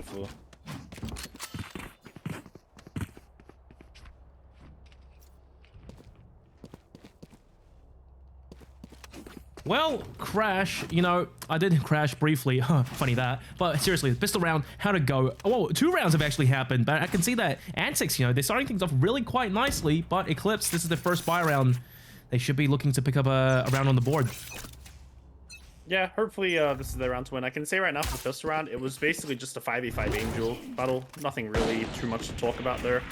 beautiful. Well, Crash, you know, I did crash briefly. Huh, funny that. But seriously, pistol round, how'd it go? Well, 2 rounds have actually happened, but I can see that Antics, you know, they're starting things off really quite nicely, but Eclipse, this is the first buy round. They should be looking to pick up a round on the board. Yeah, hopefully this is their round to win. I can say right now for the first round, it was basically just a 5v5 aim duel battle. Nothing really too much to talk about there.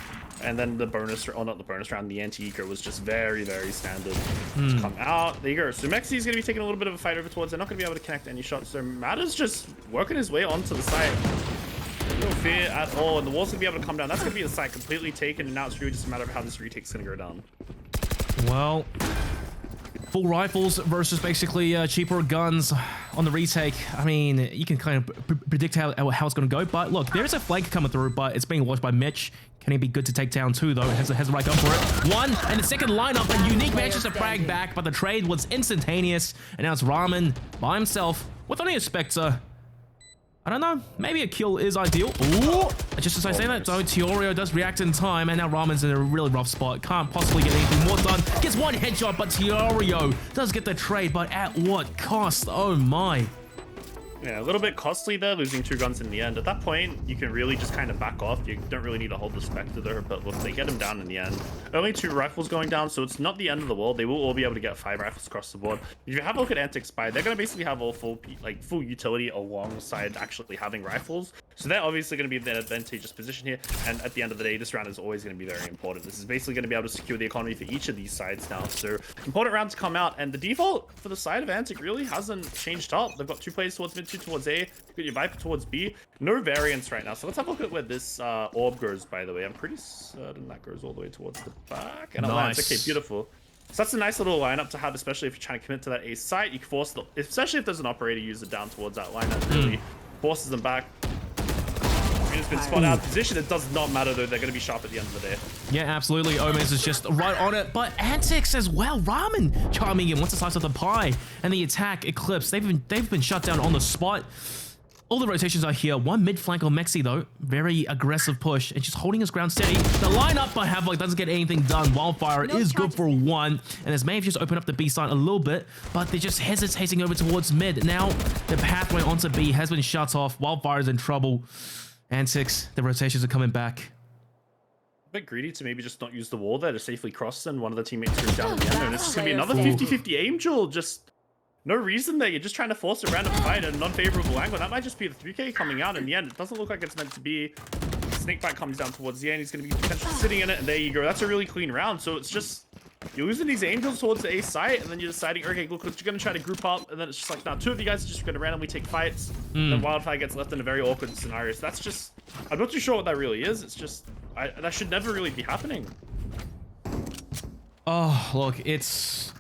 And then the bonus, or not the bonus round, the anti-eco was just very, very standard to come out. There you go. So Mexi's going to be taking a little bit of a fight over towards. They're not going to be able to connect any shots. So Matter's just working his way onto the site. No fear at all. And the wall's going to be able to come down. That's going to be the site completely taken. And now it's really just a matter of how this retake's going to go down. Well, full rifles versus basically cheaper guns on the retake. I mean, you can kind of predict how it's going to go. But look, there's a flank coming through, but it's being watched by Mitch. Can he be good to take down too, though? Has the right gun for it. One, and the second lineup, and Unique manages to frag back, but the trade was instantaneous. And now it's Ramen by himself with only a Spectre. I don't know, maybe a kill is ideal. Ooh, just as I say that, though, Teorio does react in time, and now Ramen's in a really rough spot. Can't possibly get anything more done. Gets one headshot, but Teorio does get the trade, but at what cost? Oh my. Yeah, a little bit costly there, losing 2 guns in the end. At that point, you can really just kind of back off. You don't really need to hold the Spectre there, but look, they get him down in the end. Only 2 rifles going down, so it's not the end of the world. They will all be able to get 5 rifles across the board. If you have a look at Antics buy, they're going to basically have all full utility alongside actually having rifles. So they're obviously going to be in an advantageous position here. And at the end of the day, this round is always going to be very important. This is basically going to be able to secure the economy for each of these sides now. So important round to come out. And the default for the side of Antic really hasn't changed up. They've got 2 players towards mid, 2 towards A. Got your Viper towards B. No variance right now. So let's have a look at where this orb goes, by the way. I'm pretty certain that goes all the way towards the back. And it lands. Okay, beautiful. So that's a nice little lineup to have, especially if you're trying to commit to that A site. You can force the, especially if there's an operator user down towards that line, that really forces them back. It's been spot out of position. It does not matter though. They're going to be sharp at the end of the day. Yeah, absolutely. Omens is just right on it, but Antics as well. Ramen charming in once the slice of the pie, and the attack Eclipse. They've been shut down on the spot. All the rotations are here. One mid flank on Mexi though. Very aggressive push and just holding his ground steady. The lineup by Havoc doesn't get anything done. Wildfire is good for 1, and this may have just opened up the B side a little bit, but they're just hesitating over towards mid. Now the pathway onto B has been shut off. Wildfire is in trouble. Antics, the rotations are coming back. A bit greedy to maybe just not use the wall there to safely cross, and one of the teammates goes down in the end. And it's just going to be another 50-50 aim duel. Just no reason there. You're just trying to force a random fight at a non-favorable angle. That might just be the 3K coming out in the end. It doesn't look like it's meant to be. Snakebite comes down towards the end. He's going to be potentially sitting in it, and there you go. That's a really clean round. So it's just, you're losing these angels towards the A site, and then you're deciding, okay, look, you're going to try to group up, and then it's just like, now 2 of you guys are just going to randomly take fights. Then Wildfire gets left in a very awkward scenario. So that's just, I'm not too sure what that really is. It's just, that should never really be happening. Oh, look, it's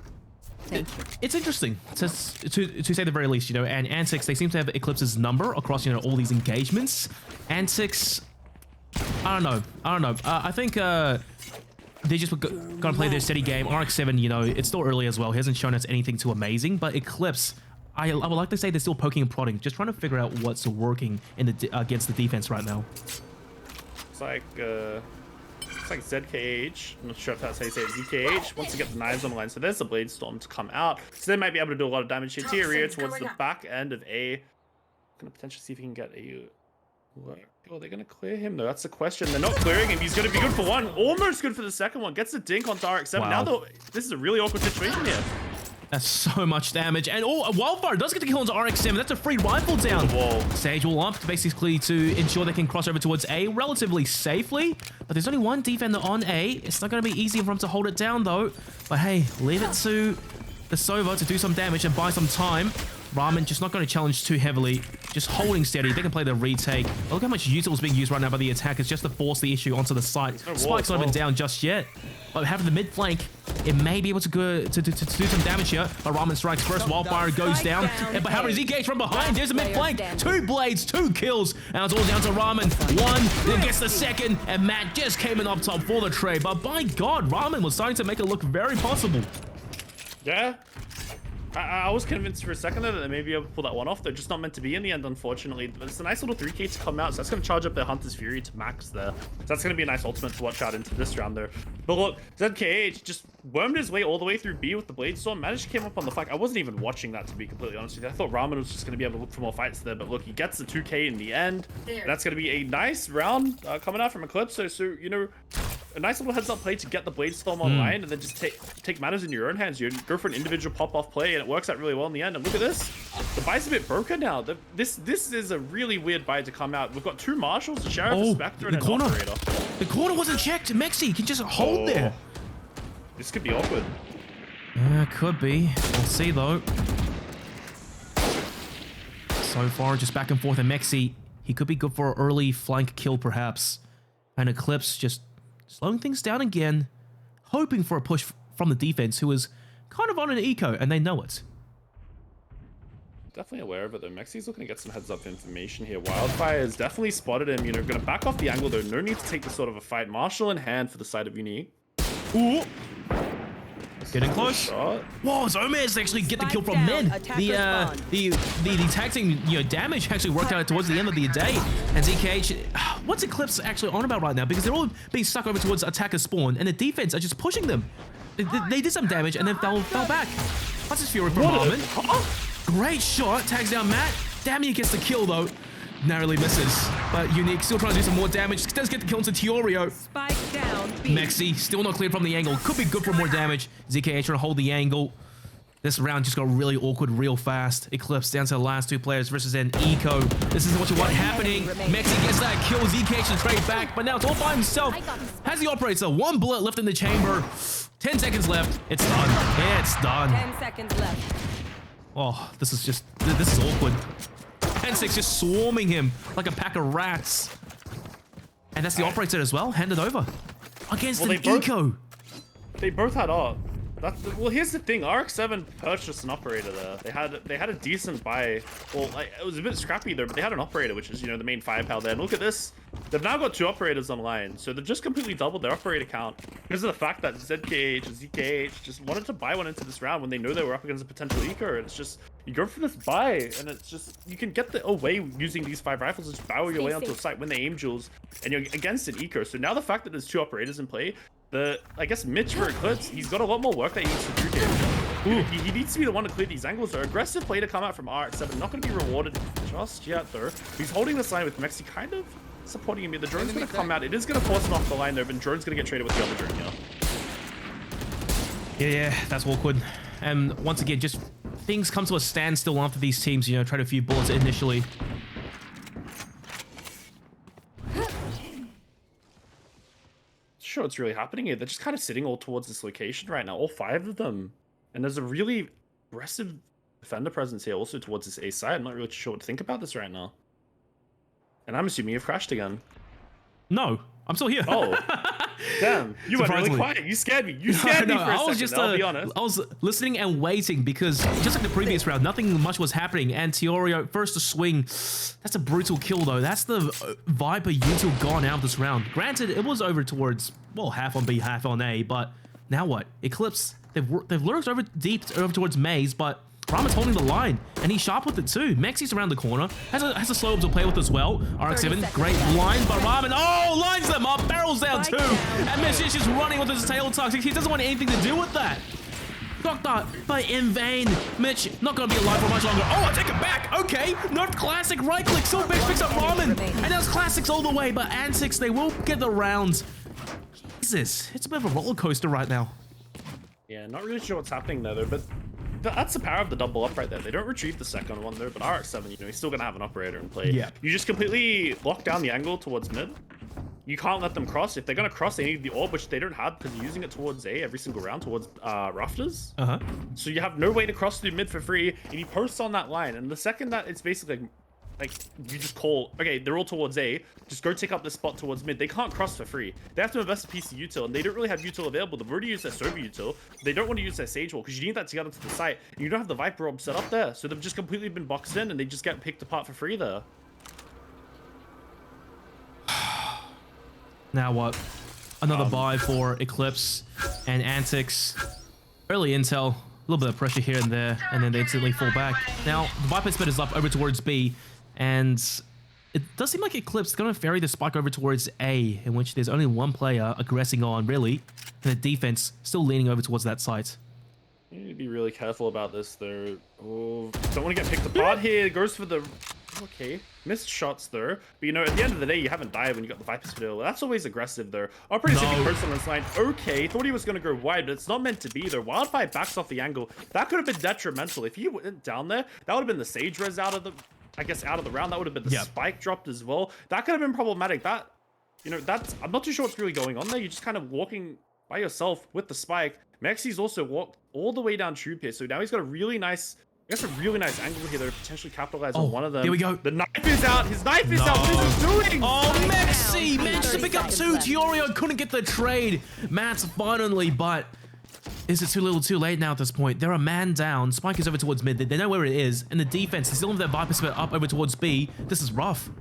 interesting to say the very least, you know. And Antics, they seem to have Eclipse's number across, you know, all these engagements. Antics, I don't know. I think they just gonna play their steady game. RX-7, you know, it's still early as well. He hasn't shown us anything too amazing, but Eclipse, I would like to say they're still poking and prodding, just trying to figure out what's working in the against the defense right now. It's like ZKH. I'm not sure if that's how you say it. ZKH wants to get the knives on the line, so there's the Blade Storm to come out. So they might be able to do a lot of damage here. Tyria towards the back end of A. Gonna potentially see if he can get a. Oh, they're gonna clear him though. That's the question. They're not clearing him. He's gonna be good for 1, almost good for the second one. Gets the dink on RX-7. Wow. Now though, this is a really awkward situation here. That's so much damage. And oh, Wildfire does get the kill onto RX-7. That's a free rifle down. Whoa. Sage will up basically to ensure they can cross over towards A relatively safely. But there's only 1 defender on A. It's not going to be easy for him to hold it down though. But hey, leave it to the Sova to do some damage and buy some time. Ramen just not going to challenge too heavily, just holding steady. They can play the retake. Look how much util is being used right now by the attackers just to force the issue onto the site. Spike's not even down just yet, but having the mid flank, it may be able to go to do some damage here. But Ramen strikes first. Wildfire goes down. But how is he engaged from behind? There's a mid flank. 2 blades, 2 kills. And it's all down to Ramen. 1, then gets the second, and Matt just came in up top for the trade. But by God, Ramen was starting to make it look very possible. Yeah. I was convinced for a second there that they may be able to pull that one off. They're just not meant to be in the end, unfortunately. But it's a nice little 3k to come out, so that's going to charge up their Hunter's Fury to max there. So that's going to be a nice ultimate to watch out into this round there. But look, ZKH just wormed his way all the way through B with the Blade Storm, managed to come up on the flank. I wasn't even watching that, to be completely honest with you. I thought Ramen was just going to be able to look for more fights there, but look, he gets the 2k in the end. That's going to be a nice round coming out from Eclipse. So, you know, a nice little heads-up play to get the Blade Storm online, and then just take matters in your own hands. You go for an individual pop-off play, and it works out really well in the end. And look at this. The buy's a bit broken now. This is a really weird buy to come out. We've got two Marshals, a Sheriff, a Spectre, and an Operator. The corner wasn't checked. Mexi can just hold there. This could be awkward. Yeah, could be. We'll see, though. So far, just back and forth. And Mexi, he could be good for an early flank kill, perhaps. And Eclipse just slowing things down again, hoping for a push from the defense, who is kind of on an eco, and they know it. Definitely aware of it, though. Mexi's looking to get some heads-up information here. Wildfire has definitely spotted him. You know, going to back off the angle, though. No need to take this sort of a fight. Marshal in hand for the side of Unique. Ooh. Getting close. Shot. Whoa, Zomez actually get the kill from mid. The tag team, you know, damage actually worked out towards the end of the day. And ZKH, what's Eclipse actually on about right now? Because they're all being stuck over towards attacker spawn, and the defense are just pushing them. They did some damage and then fell back. What's his Fury from Harmon? Great shot, tags down Matt. Damn, he gets the kill though. Narrowly misses, but Unique still trying to do some more damage. Does get the kill into Teorio. Spike down. Mexi still not cleared from the angle. Could be good for more damage. ZKH trying to hold the angle. This round just got really awkward real fast. Eclipse down to the last two players versus an Eco. This is what you want happening. Mexi gets that kill. ZKH is straight back, but now it's all by himself. Has the Operator. One bullet left in the chamber. 10 seconds left. It's done. It's done. 10 seconds left. Oh, this is awkward. Antics just swarming him like a pack of rats. And that's the Operator as well, handed over. Against an Eco. They both had art. Well, here's the thing. RX-7 purchased an Operator there. They had a decent buy. Well, like, it was a bit scrappy there, but they had an Operator, which is, you know, the main firepower there. And look at this. They've now got two Operators online, so they've just completely doubled their Operator count because of the fact that ZKH and ZKH just wanted to buy one into this round when they know they were up against a potential Eco. And it's just, you go for this buy, and it's just, you can get the away using these 5 rifles and just barrel your way onto a site when they aim duels, and you're against an Eco. So now the fact that there's two Operators in play, I guess Mitch for Eclipse, he's got a lot more work that he needs to do here. He needs to be the one to clear these angles. So aggressive play to come out from RX-7, not going to be rewarded just yet though. He's holding this line with Mexi kind of supporting him. The drone's going to come out. It is going to force him off the line though, but drone's going to get traded with the other drone here. Yeah, that's awkward. And once again, just things come to a standstill after these teams, you know, tried a few bullets initially. Sure, what's really happening here. They're just kind of sitting all towards this location right now, all 5 of them. And there's a really aggressive defender presence here also towards this A side. I'm not really sure what to think about this right now. And I'm assuming you've crashed again. No, I'm still here. Oh, damn. You went really quiet. You scared me. You scared me for a second, I'll be honest. I was listening and waiting because just like the previous round, nothing much was happening. And Teorio, first to swing. That's a brutal kill though. That's the Viper util gone out this round. Granted, it was over towards, well, half on B, half on A, but now what? Eclipse, they've lurked over deep over towards Maze, but Ramen's holding the line, and he's sharp with it too. Mexi's around the corner, has a slow up to play with as well. RX-7, great line, but Ramen, lines them up, barrels down too. And Mitch is just running with his tail tucks. He doesn't want anything to do with that. Got that, but in vain. Mitch, not gonna be alive for much longer. Oh, I take it back. Okay, Nerf Classic, right click, so big, picks up Ramen. And that's Classics all the way, but Antics, they will get the rounds. Jesus, it's a bit of a roller coaster right now. Yeah, not really sure what's happening there, though, but that's the power of the double up right there. They don't retrieve the second one there, but RX-7, you know, he's still gonna have an Operator in play. Yeah. You just completely lock down the angle towards mid. You can't let them cross. If they're gonna cross, they need the orb, which they don't have because you're using it towards A every single round towards rafters. So you have no way to cross through mid for free, and he posts on that line. And the second that it's basically like you just call, okay, they're all towards A, just go take up the spot towards mid. They can't cross for free. They have to invest a piece of util, and they don't really have util available. They've already used their Sova util. They don't want to use their Sage Wall because you need that to get onto the site. And you don't have the Viper Orb set up there, so they've just completely been boxed in, and they just get picked apart for free there. Now what? Another buy for Eclipse and Antics. Early intel. little bit of pressure here and there, and then they instantly fall back. Now, the Viper Spit is up over towards B, and it does seem like Eclipse is going to ferry the spike over towards A, in which there's only one player aggressing on, really, and the defense still leaning over towards that site. You need to be really careful about this, though. Oh, don't want to get picked apart here. It goes for the... Okay, missed shots there. But you know, at the end of the day, you haven't died when you got the Viper Spit. That's always aggressive there. I'm pretty sick person on this line. Okay, thought he was going to go wide, but it's not meant to be there. Wildfire backs off the angle. That could have been detrimental. If he went down there, that would have been the Sage res out of the... I guess out of the round. That would have been the spike dropped as well. That could have been problematic. That, you know, that's... I'm not too sure what's really going on there. You're just kind of walking by yourself with the spike. Mexi's also walked all the way down Troop here, so now he's got a really nice... I guess a really nice angle here to potentially capitalize on one of them. Here we go. The knife is out. His knife is out. What is he doing? Oh, Mexi managed to pick up 2. Teorio couldn't get the trade. Matt's finally, but is it too little too late now at this point? They're a man down. Spike is over towards mid. They know where it is. And the defense, they still have their Viper Spit up over towards B. This is rough.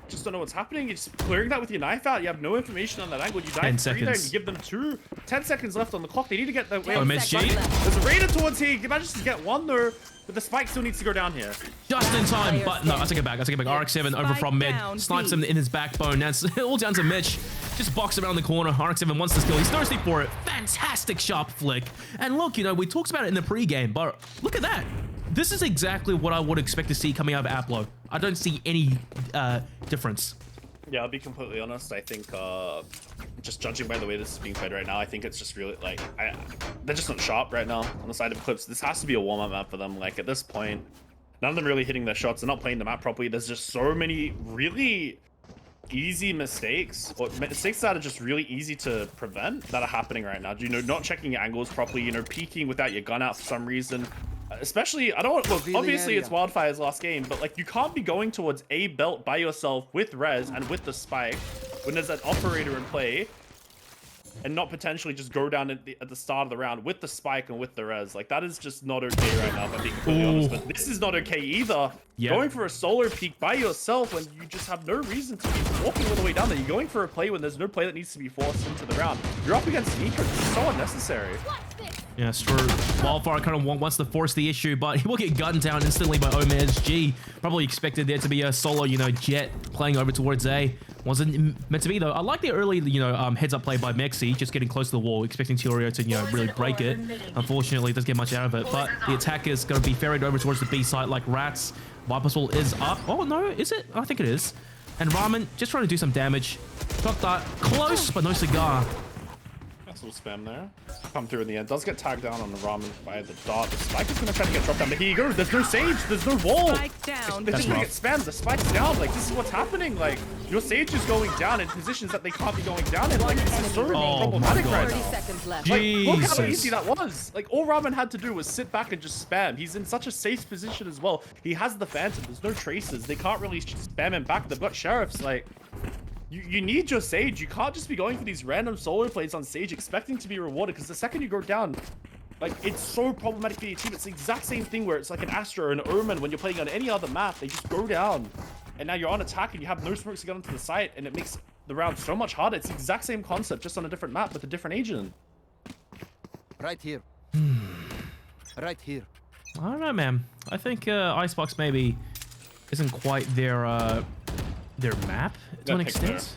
Just don't know what's happening. You're just clearing that with your knife out. You have no information on that angle. You die 10 3 there and seconds. you give them 10 seconds left on the clock. They need to get the way. MSG. There's a raider towards here. He manages to get one there, but the spike still needs to go down here. Just in time, but no, I take it back. RX-7 over from mid. Snipes him in his backbone. Now it's all down to Mitch. Just box around the corner. RX-7 wants this kill. He's thirsty for it. Fantastic sharp flick. And look, you know, we talked about it in the pregame, but look at that. This is exactly what I would expect to see coming out of Aplo. I don't see any difference. Yeah, I'll be completely honest. I think, just judging by the way this is being played right now, I think it's just really, like, they're just not sharp right now on the side of Eclipse. This has to be a warm-up map for them. Like, at this point, none of them really hitting their shots. They're not playing the map properly. There's just so many really easy mistakes, or mistakes that are just really easy to prevent that are happening right now. You know, not checking your angles properly, you know, peeking without your gun out for some reason. Especially, I don't want, look, obviously it's Wildfire's last game, but like you can't be going towards A belt by yourself with res and with the spike when there's an operator in play and not potentially just go down at the start of the round with the spike and with the res. Like, that is just not okay right now, if I'm being completely honest. But this is not okay either. Going for a solar peak by yourself when you just have no reason to be walking all the way down there. You're going for a play when there's no play that needs to be forced into the round. You're up against Sneaker. This is so unnecessary. Yeah, true. Wildfire kind of wants to force the issue, but he will get gunned down instantly by OMSG. Probably expected there to be a solo, you know, Jet playing over towards A. Wasn't meant to be, though. I like the early, you know, heads-up play by Mexi, just getting close to the wall, expecting Teorio to, you know, really break it. Unfortunately, it doesn't get much out of it, but the attack is going to be ferried over towards the B site like rats. Viper's Wall is up. Oh, no, is it? I think it is. And Ramen just trying to do some damage. Got that close, but no cigar. Spam there. Come through in the end. Does get tagged down on the Ramen by the dot. The spike is going to try to get dropped down. But here you go. There's no Sage. There's no wall. Spike down. They're just going to get spammed. The spike's down. Like, this is what's happening. Like, your Sage is going down in positions that they can't be going down in. Like, this is so problematic right 30 now. seconds left. Like, look how easy that was. Like, all Ramen had to do was sit back and just spam. He's in such a safe position as well. He has the Phantom. There's no traces. They can't really spam him back. They've got Sheriffs. Like, you need your Sage. You can't just be going for these random solar plays on Sage expecting to be rewarded, because the second you go down, like, it's so problematic for your team. It's the exact same thing where it's like an Astra or an Omen when you're playing on any other map. They just go down, and now you're on attack and you have no smokes to get onto the site, and it makes the round so much harder. It's the exact same concept, just on a different map with a different agent. Right here. Right here. I don't know, man. I think Icebox maybe isn't quite their map to an extent.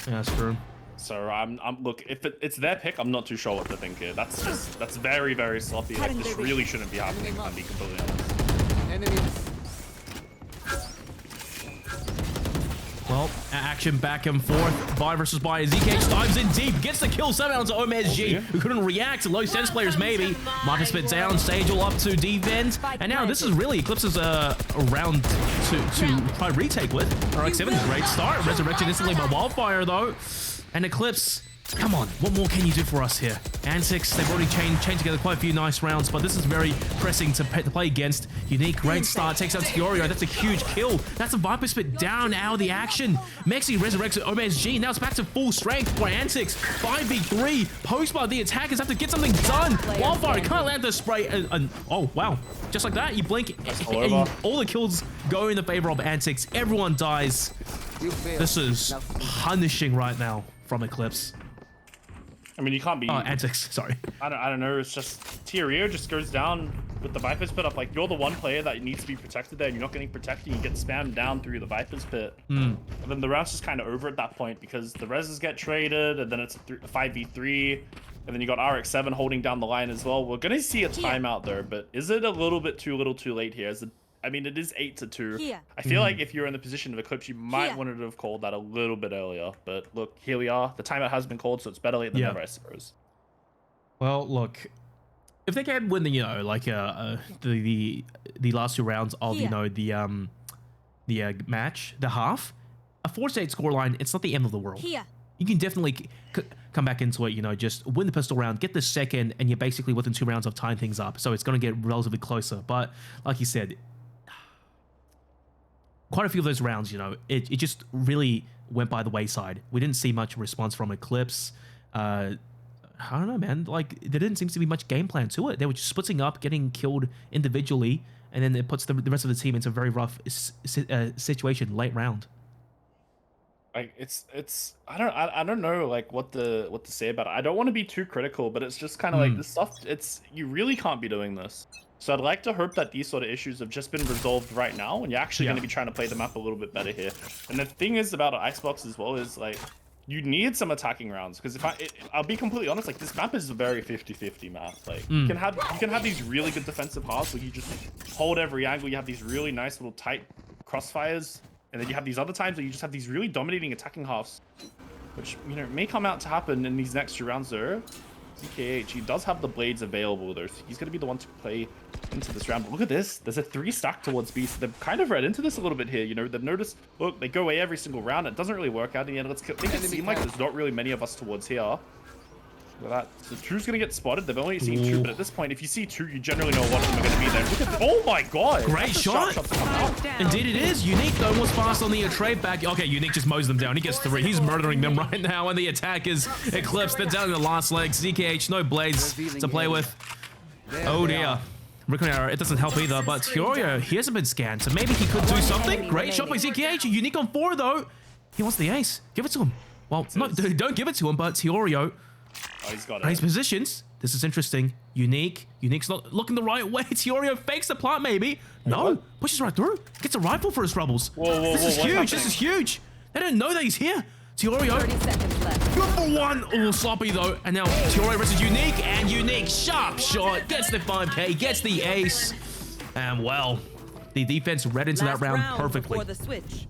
Yeah, that's true. So look, if it's their pick, I'm not too sure what to think here. That's very, very sloppy. Like, this really shouldn't be happening, if I'm being completely honest. Enemies. Well, action back and forth. Buy versus buy. ZK dives in deep, gets the kill somehow onto OMSG, who couldn't react. Low sense players, maybe. Viper Spit down, Sage all up to defense. And now this is really Eclipse's round to try retake with. RX-7, great start. Resurrection instantly by Wildfire, though. And Eclipse, come on, what more can you do for us here? Antics, they've already chained together quite a few nice rounds, but this is very pressing to play against. Unique, great start, takes out Teorio. That's a huge kill. That's a Viper Spit down out of the action. Mexi resurrects OMSG. Now it's back to full strength for Antics. 5v3. Post-bar, the attackers have to get something done. Wildfire can't land the spray. Oh, wow. Just like that, you blink, and all the kills go in the favor of Antics. Everyone dies. This is punishing right now from Eclipse. I mean, you can't be. Oh, Antics. Sorry. I don't know. It's just Tyrio just goes down with the Viper's Pit up. Like, you're the one player that needs to be protected there, and you're not getting protected. You get spammed down through the Viper's Pit. And then the round's just kind of over at that point because the reses get traded, and then it's a 5v3. And then you got RX7 holding down the line as well. We're going to see a timeout there, but is it a little bit too little too late here? I mean, it is 8-2. I feel like if you're in the position of Eclipse, you might want to have called that a little bit earlier. But look, here we are. The timeout has been called, so it's better late than never, I suppose. Well, look, if they can win the, you know, like the last 2 rounds of, you know, the match, the half, a 4-8 scoreline, it's not the end of the world. You can definitely come back into it, you know, just win the pistol round, get the second, and you're basically within 2 rounds of tying things up. So it's going to get relatively closer. But like you said, quite a few of those rounds, you know, it just really went by the wayside. We didn't see much response from Eclipse. I don't know, man. Like, there didn't seem to be much game plan to it. They were just splitting up, getting killed individually, and then it puts the rest of the team into a very rough situation late round. Like I don't know like what to say about it. I don't want to be too critical, but it's just kind of like this stuff. You really can't be doing this. So I'd like to hope that these sort of issues have just been resolved right now, and you're actually going to be trying to play the map a little bit better here. And the thing is about Icebox as well is like you need some attacking rounds because I'll be completely honest, like this map is a very 50-50 map. Like you can have these really good defensive halves where you just hold every angle. You have these really nice little tight crossfires. And then you have these other times where you just have these really dominating attacking halves, which, you know, may come out to happen in these next 2 rounds there. ZKH, he does have the blades available there, so he's going to be the one to play into this round. But look at this. There's a 3 stack towards B, so they've kind of read into this a little bit here. You know, they've noticed, look, they go away every single round. It doesn't really work out in the end. Let's make it seem like there's not really many of us towards here. Look at that. So 2's going to get spotted. They've only seen 2, but at this point, if you see 2, you generally know one of them are going to be there. Look at oh my god! Great shot! Indeed it is. Unique though was fast on the trade back. Okay, Unique just mows them down. He gets 3. He's murdering them right now, and the attack is Eclipse. They're down in the last leg. ZKH, no blades to play with. Oh dear. Arrow, it doesn't help either, but Tyrio, he hasn't been scanned, so maybe he could do something. Great shot by ZKH. Unique on 4 though. He wants the ace. Give it to him. Well, no, don't give it to him, but Tyrio. Oh, he's got it. Nice positions. This is interesting. Unique's not looking the right way. Tyrio fakes the plant, maybe. No, pushes right through. Gets a rifle for his troubles. Whoa, this is huge. This is huge. They didn't know that he's here. Tyrio. 30 seconds left. Good for 1. Oh, sloppy though. And now Tyrio versus Unique, and Unique, sharp shot, gets the 5K, gets the ace. And well, the defense read into that round perfectly. The switch.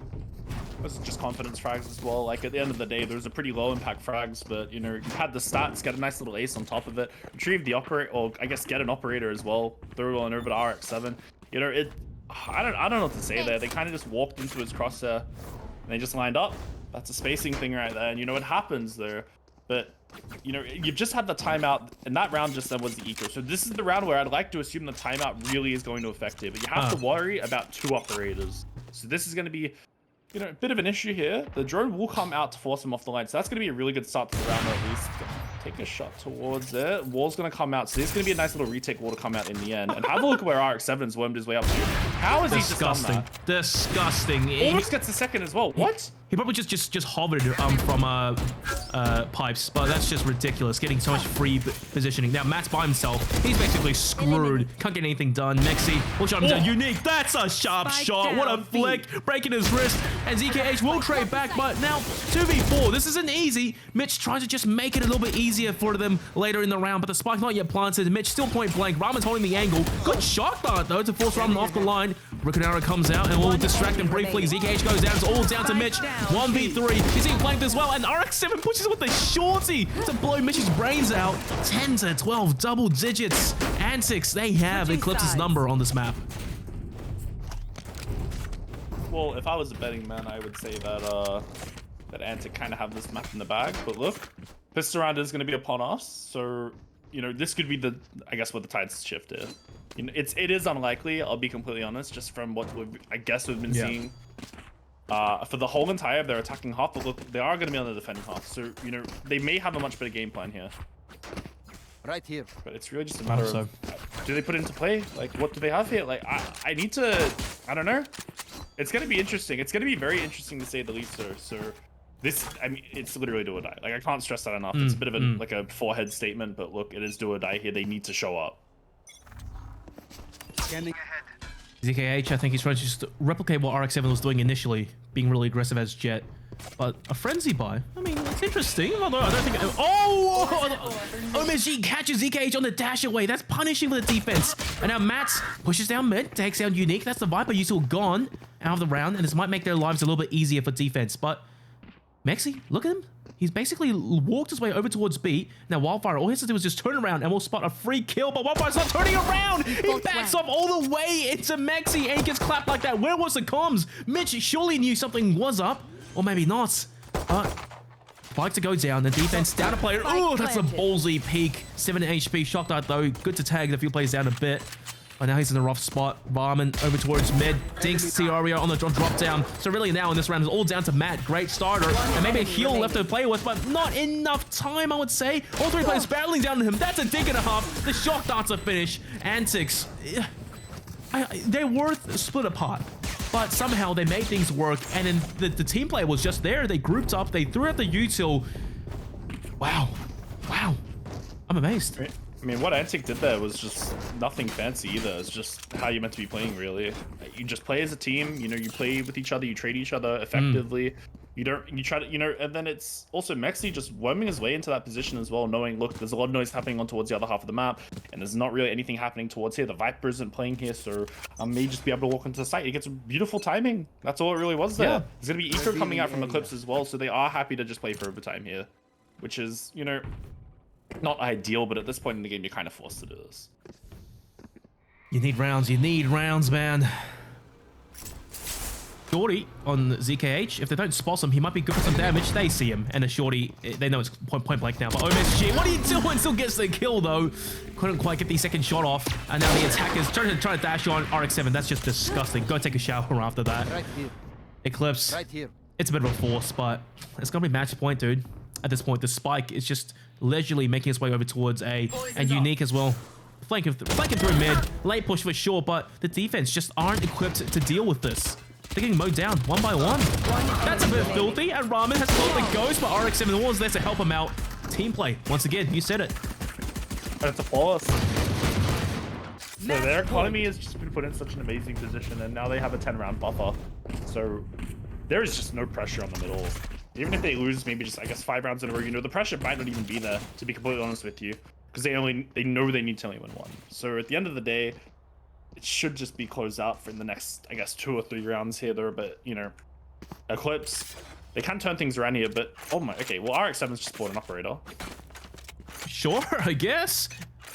This is just confidence frags as well. Like at the end of the day, there's a pretty low impact frags, but you know, you had the stats, get a nice little ace on top of it, retrieve the operator, or I guess get an operator as well. Throw on over to RX7. You know, I don't know what to say there. They kind of just walked into his crosshair and they just lined up. That's a spacing thing right there, and you know it happens there. But you know, you've just had the timeout, and that round just then was the eco. So this is the round where I'd like to assume the timeout really is going to affect it, but you have to worry about 2 operators. So this is going to be, you know, a bit of an issue here. The drone will come out to force him off the line, so that's going to be a really good start to the round at least. Take a shot towards it. Wall's going to come out, so there's going to be a nice little retake wall to come out in the end. And have a look at where RX7's wormed his way up to. How has he just done that? Disgusting. Almost gets the second as well. What? He probably just hovered from pipes, but that's just ridiculous. Getting so much free positioning. Now Matt's by himself. He's basically screwed. Can't get anything done. Mexi will shut him down. Unique. That's a sharp shot. What a flick. Breaking his wrist. And ZKH will trade back, but now 2v4. This isn't easy. Mitch tries to just make it a little bit easier for them later in the round, but the spike not yet planted. Mitch still point blank. Raman's holding the angle. Good shot dart though to force Raman off the line. Arrow comes out and will distract him briefly. ZKH goes down. It's all down to Mitch. 1v3. He's being flanked as well, and RX7 pushes with the shorty to blow Mitch's brains out. 10 to 12, double digits. Antics, they have Eclipse's number on this map. Well, if I was a betting man, I would say that that Antic kind of have this map in the bag. But look, pistol round is going to be upon us, so you know this could be the, I guess, what the tides shifted. You know, it is unlikely. I'll be completely honest, just from what we've been seeing. For the whole entire of their attacking half, but look, they are going to be on the defending half, so you know they may have a much better game plan here. Right here. But it's really just a matter of, do they put it into play? Like, what do they have here? Like, I need to, I don't know. It's going to be interesting. It's going to be very interesting to say the least, sir. So, This, I mean, it's literally do or die. Like, I can't stress that enough. It's a bit of a like a forehead statement, but look, it is do or die here. They need to show up. Scanning ahead. ZKH, I think he's trying to just replicate what RX-7 was doing initially, being really aggressive as Jet. But a frenzy buy, I mean, it's interesting. Although I don't think. OMSG catches ZKH on the dash away. That's punishing for the defense. And now Mats pushes down mid, takes down Unique. That's the Viper. You still gone out of the round, and this might make their lives a little bit easier for defense. But Mexi, look at him. He's basically walked his way over towards B. Now Wildfire, all he has to do is just turn around and we'll spot a free kill, but Wildfire's not turning around! He backs up all the way into Mexi and he gets clapped like that. Where was the comms? Mitch surely knew something was up, or maybe not. Spike to go down, the defense down a player. Oh, that's a ballsy peek. 7 HP, shock dart though. Good to tag the few plays down a bit. But now he's in a rough spot. Barman over towards mid. Dinks Siorio on the drop down. So really now in this round, it's all down to Matt. Great starter. And maybe a heal left to play with, but not enough time, I would say. All three players battling down to him. That's a dig and a half. The shock darts are finished. Antics. They were split apart. But somehow they made things work. And then the team play was just there. They grouped up. They threw out the util. Wow. Wow. I'm amazed. I mean, what Antic did there was just nothing fancy either. It's just how you're meant to be playing, really. You just play as a team. You know, you play with each other. You trade each other effectively. You try to, you know, and then it's also Mexi just worming his way into that position as well, knowing, look, there's a lot of noise happening on towards the other half of the map, and there's not really anything happening towards here. The Viper isn't playing here, so I may just be able to walk into the site. He gets beautiful timing. That's all it really was there. Yeah. There's going to be Eco coming out from Eclipse as well, so they are happy to just play for overtime here, which is, you know, not ideal, but at this point in the game, you're kind of forced to do this. You need rounds, man. Shorty on ZKH, if they don't spot him, he might be good for some damage. They see him, and the Shorty, they know it's point blank now. But OMSG, what are you doing? Still gets the kill, though. Couldn't quite get the second shot off. And now the attackers trying to dash on RX-7. That's just disgusting. Go take a shower after that. Right here. Eclipse. Right here. It's a bit of a force, but it's going to be match point, dude. At this point, the Spike is just leisurely making its way over towards A, and Unique as well. Flanking through mid. Late push for sure, but the defense just aren't equipped to deal with this. They're getting mowed down one by one. That's a bit filthy, and Ramen has to let the ghost, but RX-7 was there to help him out. Team play, once again, you said it. That's a flawless. So their economy has just been put in such an amazing position, and now they have a 10-round buffer. So there is just no pressure on them at all. Even if they lose maybe just, I guess, 5 rounds in a row, you know, the pressure might not even be there, to be completely honest with you, because they know they need to only win one. So at the end of the day, it should just be closed out for the next, I guess, 2 or 3 rounds here. They're a bit, you know, Eclipse. They can turn things around here, but oh my, okay. Well, RX-7's just bought an operator. Sure, I guess.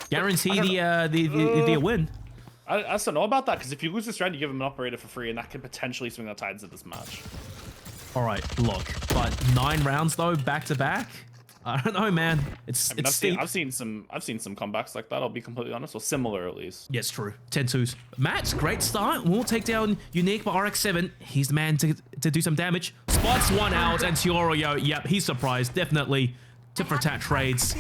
Guarantee the win. I still know about that, because if you lose this round, you give them an operator for free, and that could potentially swing the tides of this match. All right, look, but 9 rounds though, back to back. I don't know, man. It's steep. I've seen some comebacks like that. I'll be completely honest, or similar at least. Yes, true. 10-2s. Matt, great start. We'll take down Unique, but RX-7, he's the man to do some damage. Spots one out, and Tiorio, yep, he's surprised, definitely. Tip for tat trades.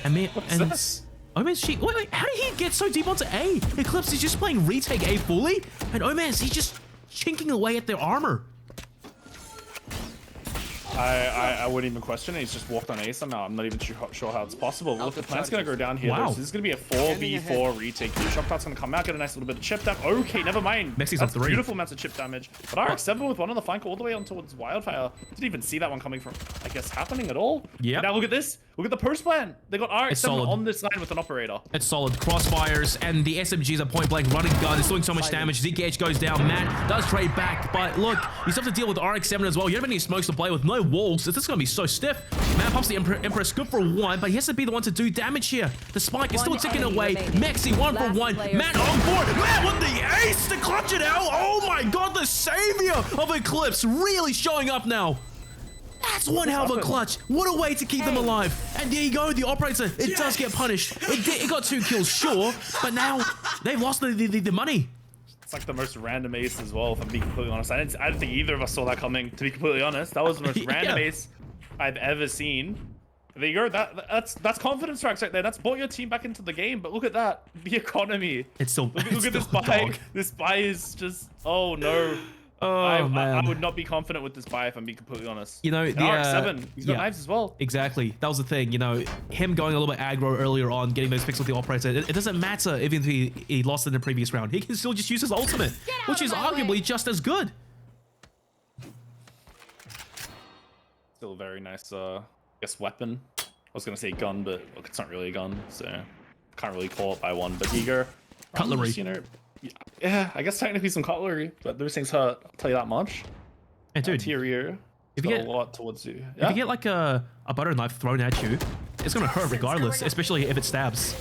And me, and OMS, wait, how did he get so deep onto A? Eclipse is just playing retake A fully, and OMS, he's just chinking away at their armor. I wouldn't even question it. He's just walked on A somehow. I'm not even sure how it's possible. Look, the plan's going to go down here. Wow. This is going to be a 4v4 retake. The shock dart's going to come out, get a nice little bit of chip damage. Okay, never mind. Mexi's on 3. Beautiful amounts of chip damage. But RX-7 with one on the flank all the way on towards Wildfire. Didn't even see that one coming from, I guess, happening at all. Yeah. Now look at this. Look at the post plan. They got RX-7 on this line with an operator. It's solid. Crossfires, and the SMGs are point blank running gun. It's doing so much damage. ZKH goes down. Matt does trade back, but look, you still have to deal with RX-7 as well. You don't have any smokes to play with. No walls. This is going to be so stiff. Matt pops the Empress. Good for 1, but he has to be the one to do damage here. The Spike is still ticking away. Mexi, 1 for 1. Matt on board. Matt with the ace to clutch it out. Oh my god, the savior of Eclipse really showing up now. That's one hell of a clutch. What a way to keep them alive. And there you go, the operator. It does get punished. It got 2 kills, sure, but now they've lost the money. It's like the most random ace as well, if I'm being completely honest. I didn't think either of us saw that coming, to be completely honest. That was the most random ace I've ever seen. There you go. That's confidence tracks right there. That's brought your team back into the game. But look at that. The economy. It's still look at this buy. This buy is just, oh no. Oh, man. I would not be confident with this buy if I'm being completely honest. You know, And the RX-7, he's got yeah, knives as well. Exactly. That was the thing. You know, him going a little bit aggro earlier on, getting those picks with the operator. It doesn't matter even if he lost in the previous round. He can still just use his ultimate, which is arguably just as good. Still a very nice, I guess, weapon. I was gonna say gun, but look, it's not really a gun, so can't really call it by one. But eager Cutlery. just, you know, yeah, I guess technically some cutlery, but those things hurt. I'll tell you that much. And dude, Interior, if you got get a lot towards you. if you get like a butter knife thrown at you, it's gonna hurt regardless, especially if it stabs.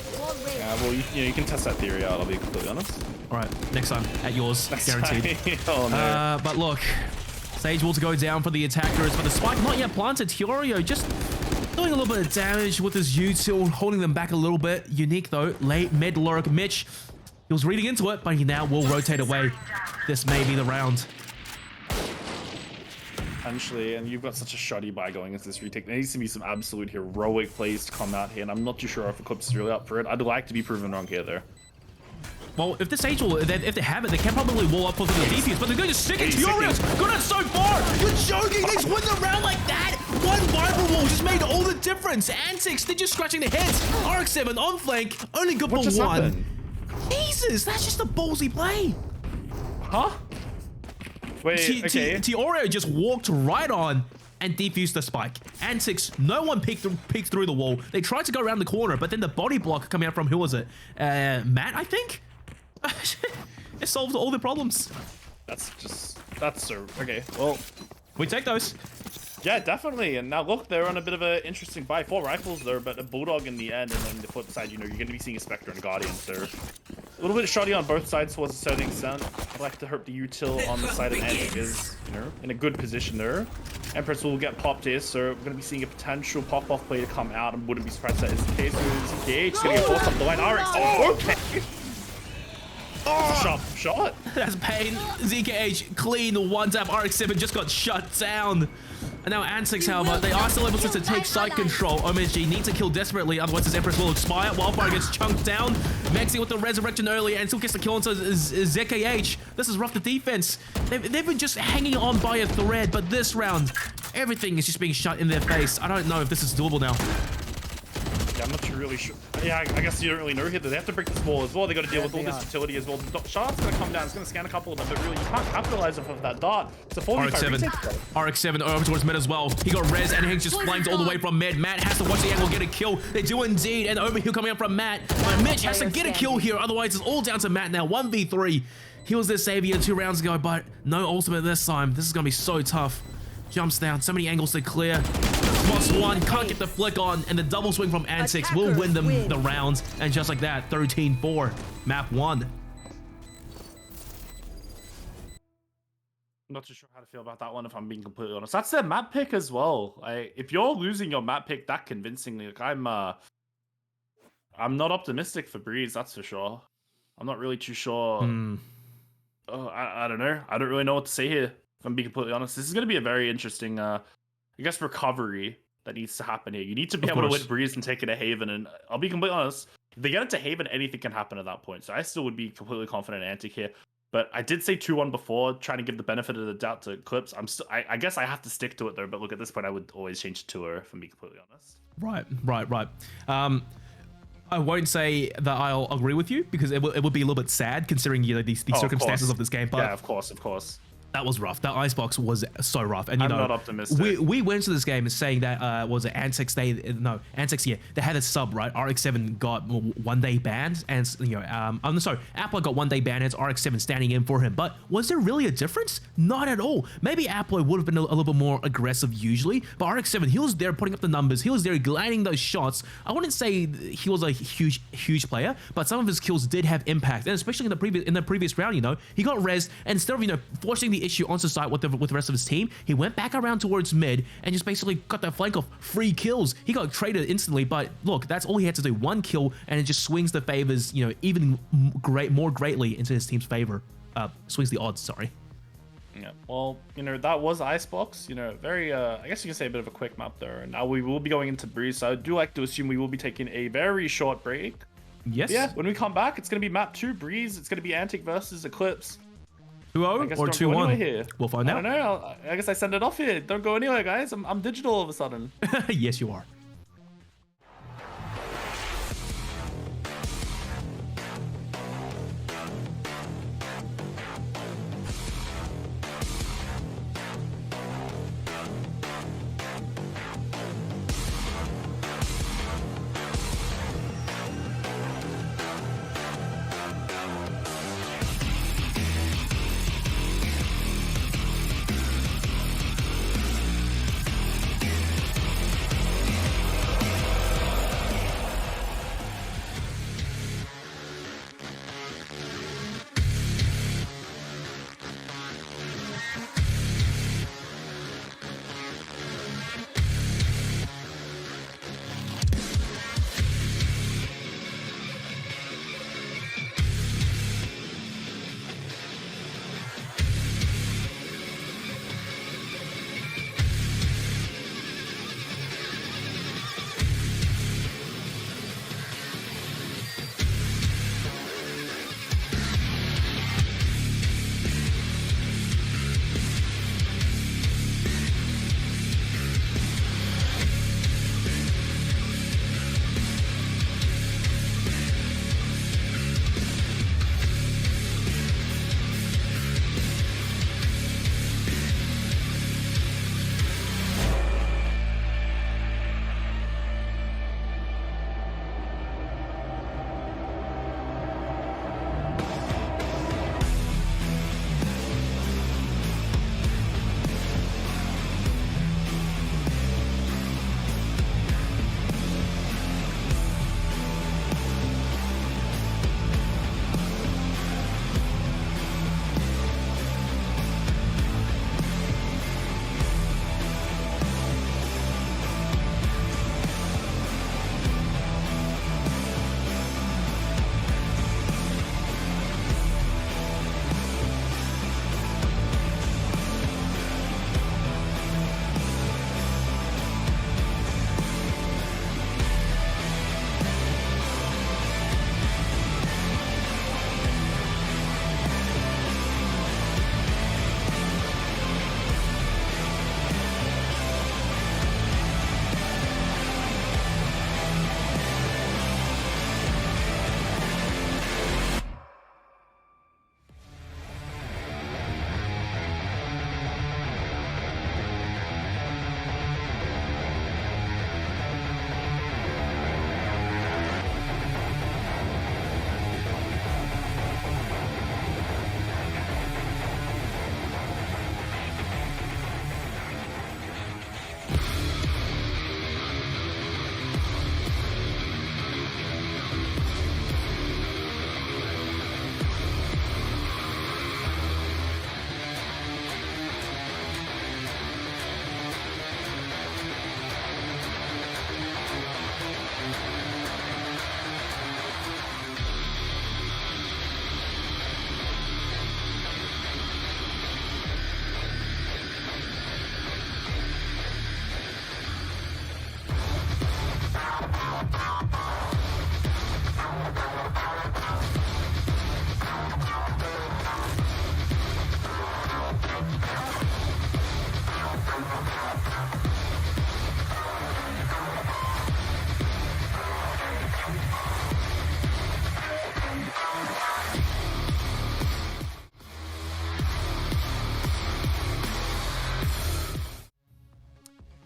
Yeah, well, you can test that theory out. I'll be completely honest. All right, next time at yours, guaranteed. Oh no. But look, Sage will to go down for the attackers, but the spike not yet planted. Tiorio just doing a little bit of damage with his util, holding them back a little bit. Unique though, late mid lurk. Mitch, he was reading into it, but he now will rotate away. This may be the round. Potentially, and you've got such a shoddy buy going into this retake. There needs to be some absolute heroic plays to come out here, and I'm not too sure if Eclipse is really up for it. I'd like to be proven wrong here, though. Well, if the Sage will, if they have it, they can probably wall up for the defuse, but they're going to stick it. Tiorio's got it so far. You're joking. They just win the round like that. One Viper wall just made all the difference. Antics, they're just scratching their heads. RX-7 on flank, only good for one. Happened? Jesus, that's just a ballsy play. Huh? Wait, okay. Tiorio just walked right on and defused the spike. Antics, no one peeked through the wall. They tried to go around the corner, but then the body block coming out from, who was it? Matt, I think? It solved all the problems. That's so, okay, well. We take those. Yeah, definitely. And now look, they're on a bit of an interesting buy. 4 rifles there, but a Bulldog in the end. And then the flip side, you know, you're going to be seeing a Spectre and Guardian. So a little bit shoddy on both sides towards a certain extent. I'd like to hope the util on the side of Antic is, you know, in a good position there. Empress will get popped here, so we're going to be seeing a potential pop-off play to come out. And wouldn't be surprised if that is the case. ZKH is going to get forced up the line. RX, oh, okay. Sharp shot. That's pain. ZKH clean one tap. RX-7 just got shut down. And now Antics, however, they are still able to take side control. OMG need to kill desperately, otherwise his Empress will expire. Wildfire gets chunked down. Mexi with the resurrection early and still gets the kill onto ZKH. This is rough the defense. They've been just hanging on by a thread, but this round, everything is just being shut in their face. I don't know if this is doable now. Yeah, I'm not too really sure. Yeah, I guess you don't really know here. They have to break this wall as well. They got to deal with all this utility as well. Shard's going to come down. It's going to scan a couple of them, but really, you can't capitalize off of that dart. It's a 4v5 RX-7 over towards mid as well. He got res and he's just flanked all the way from mid. Matt has to watch the angle, get a kill. They do indeed. And overheal coming up from Matt. But Mitch has to get a kill here. Otherwise, it's all down to Matt now. 1v3. He was their savior 2 rounds ago, but no ultimate this time. This is going to be so tough. Jumps down. So many angles to clear. Lost one, can't get the flick on, and the double swing from Antics will win them the round. And just like that, 13-4, map 1. I'm not too sure how to feel about that one, if I'm being completely honest. That's their map pick as well. If you're losing your map pick that convincingly, like I'm not optimistic for Breeze, that's for sure. I'm not really too sure. Oh, I don't know. I don't really know what to say here, if I'm being completely honest. This is going to be a very interesting, I guess, recovery that needs to happen here. You need to be able to win Breeze and take it to Haven. And I'll be completely honest, if they get it to Haven, anything can happen at that point. So I still would be completely confident in Antic here. But I did say 2-1 before, trying to give the benefit of the doubt to Eclipse. I guess I have to stick to it though. But look, at this point, I would always change to her, if I'm being completely honest. Right. I won't say that I'll agree with you because it would be a little bit sad considering, you know, these circumstances of this game. But yeah, of course. That was rough. That icebox was so rough. And, you I'm know, not optimistic. We went to this game saying that, was it Antics? Antics, yeah. They had a sub, right? RX-7 got 1 day banned. And, you know, I'm sorry, Apple got 1 day banned and it's RX-7 standing in for him. But was there really a difference? Not at all. Maybe Apple would have been a little bit more aggressive usually. But RX-7, he was there putting up the numbers. He was there gliding those shots. I wouldn't say he was a huge player, but some of his kills did have impact. And especially in the previous round, you know, he got rezzed and instead of, you know, forcing the issue onto site with the rest of his team, he went back around towards mid and just basically got that flank of free kills. He got traded instantly, but look, that's all he had to do. 1 kill, and it just swings the favors, you know, even more greatly into his team's favor. Swings the odds, sorry. Yeah, well, you know, that was Icebox. You know, very, I guess you can say a bit of a quick map there. And now we will be going into Breeze, so I do like to assume we will be taking a very short break. Yes. But yeah, when we come back, it's going to be map 2, Breeze. It's going to be Antic versus Eclipse. 2-0 or 2-1? Here. We'll find out. I don't know. I guess I send it off here. Don't go anywhere, guys. I'm digital all of a sudden. Yes, you are.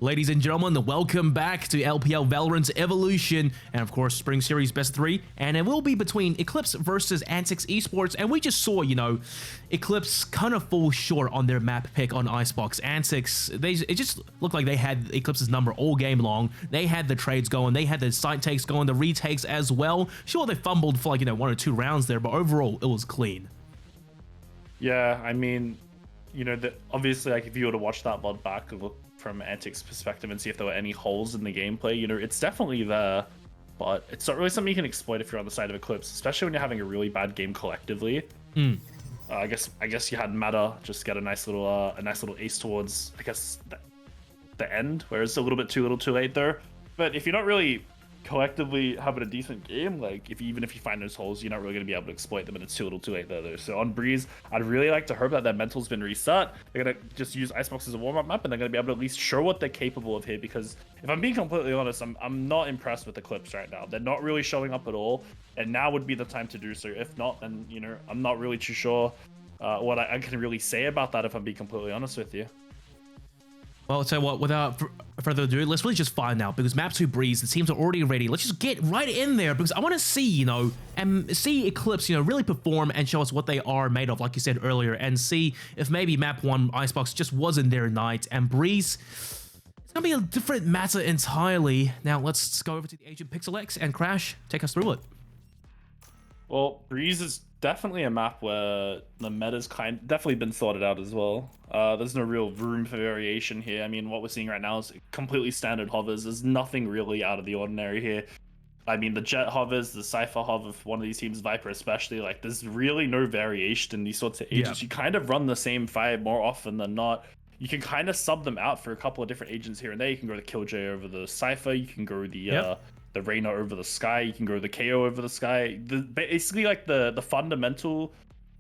Ladies and gentlemen, welcome back to LPL Valorant's Evolution, and of course, Spring Series Best 3, and it will be between Eclipse versus Antics Esports, and we just saw, you know, Eclipse kind of fall short on their map pick on Icebox. Antics, it just looked like they had Eclipse's number all game long. They had the trades going, they had the side takes going, the retakes as well. Sure, they fumbled for like, you know, 1 or 2 rounds there, but overall, it was clean. Yeah, I mean, you know, obviously, like, if you were to watch that VOD back, look from Antics' perspective and see if there were any holes in the gameplay, you know, it's definitely there, but it's not really something you can exploit if you're on the side of Eclipse, especially when you're having a really bad game collectively. I guess you had Meta just get a nice little ace towards, I guess, the end, where it's a little bit too little too late there. But if you're not really collectively having a decent game, like even if you find those holes, you're not really going to be able to exploit them, and it's too little too late there though. So on Breeze, I'd really like to hope that their mental's been reset. They're going to just use Icebox as a warm-up map, and they're going to be able to at least show what they're capable of here, because if I'm being completely honest, I'm not impressed with Eclipse right now. They're not really showing up at all, and now would be the time to do so. If not, then, you know, I'm not really too sure what I can really say about that, if I'm being completely honest with you. Well, I'll tell you what, without further ado, let's really just find out, because map 2 Breeze, the teams are already ready. Let's just get right in there, because I want to see, you know, and see Eclipse, you know, really perform and show us what they are made of, like you said earlier, and see if maybe map 1 Icebox just wasn't their night, and Breeze, it's going to be a different matter entirely. Now, let's go over to the agent PixelX, and Crash, take us through it. Well, Breeze is definitely a map where the meta's definitely been sorted out as well. There's no real room for variation here. I mean, what we're seeing right now is completely standard hovers. There's nothing really out of the ordinary here. I mean, the Jet hovers, the Cypher hover for one of these teams, Viper especially, like, there's really no variation in these sorts of agents. Yeah. You kind of run the same fight more often than not. You can kind of sub them out for a couple of different agents here and there. You can go the Killjoy over the Cypher. You can go the Reyna over the Sky. You can go the KO over the Sky. Basically, like, the fundamental,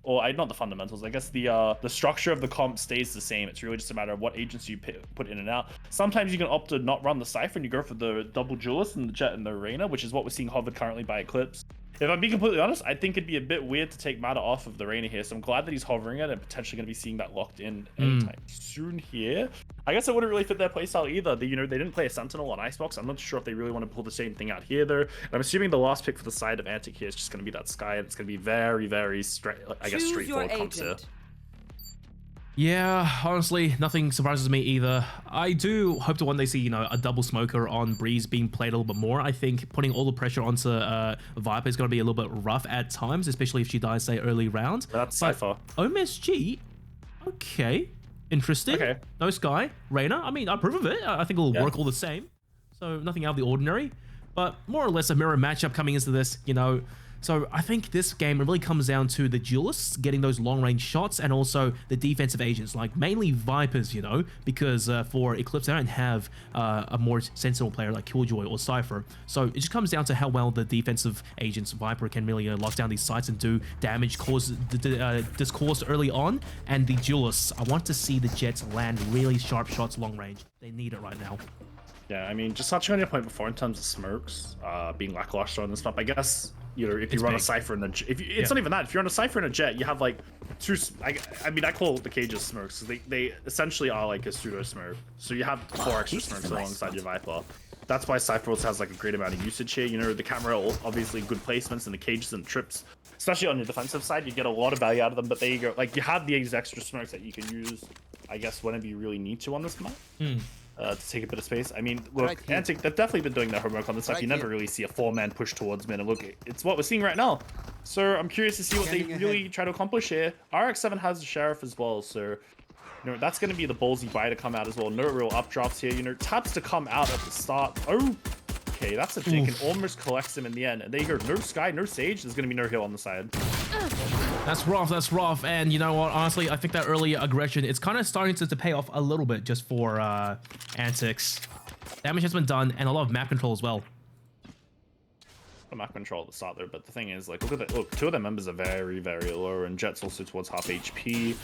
or not the fundamentals, I guess the structure of the comp stays the same. It's really just a matter of what agents you put in and out. Sometimes you can opt to not run the Cypher and you go for the double duelist and the Jet and the Reyna, which is what we're seeing hovered currently by Eclipse. If I'm being completely honest, I think it'd be a bit weird to take Mata off of the Reyna here, so I'm glad that he's hovering it and potentially going to be seeing that locked in anytime soon here. I guess it wouldn't really fit their playstyle either. They didn't play a Sentinel on Icebox. I'm not sure if they really want to pull the same thing out here, though. And I'm assuming the last pick for the side of Antic here is just going to be that Sky, and it's going to be very, very straightforward comps here. Yeah, honestly, nothing surprises me either. I do hope to one day see, you know, a double smoker on Breeze being played a little bit more. I think putting all the pressure onto Viper is going to be a little bit rough at times, especially if she dies, say, early round. That's Cypher. OMSG, okay, interesting. Okay. No Sky, Reyna, I mean, I approve of it. I think it'll work all the same. So nothing out of the ordinary, but more or less a mirror matchup coming into this, you know. So I think this game really comes down to the duelists getting those long-range shots, and also the defensive agents, like mainly Vipers, you know, because for Eclipse, they don't have a more sensible player like Killjoy or Cypher. So it just comes down to how well the defensive agents, Viper, can really lock down these sites and do damage, cause discourse early on. And the duelists, I want to see the Jets land really sharp shots long range. They need it right now. Yeah, I mean, just touching on your point before in terms of smokes being lackluster on this map, I guess, you know, if you run a Cypher and it's not even that. If you're on a Cypher and a Jet, you have like two. I mean, I call the cages smokes. They essentially are like a pseudo smoke. So you have 4 extra smokes alongside your Viper. That's why Cypher also has like a great amount of usage here. You know, the camera, obviously good placements, and the cages and trips, especially on your defensive side, you get a lot of value out of them. But there you go. Like, you have these extra smokes that you can use, I guess, whenever you really need to on this map. To take a bit of space. I mean, look, Antic, they've definitely been doing their homework on this stuff. You never really see a 4-man push towards mid, and look, it's what we're seeing right now. So I'm curious to see what they really try to accomplish here. RX7 has the Sheriff as well, so, you know, that's going to be the ballsy buy to come out as well. No real updrops here, you know, taps to come out at the start. Oh, okay, that's a Jake, and almost collects him in the end. And there you go, no Sky, no Sage. There's going to be no heal on the side. That's rough, and you know what, honestly, I think that early aggression, it's kind of starting to pay off a little bit just for Antics. Damage has been done, and a lot of map control as well. Map control at the start there, but the thing is, like, look at that. Look, 2 of their members are very, very low, and Jet's also towards half HP.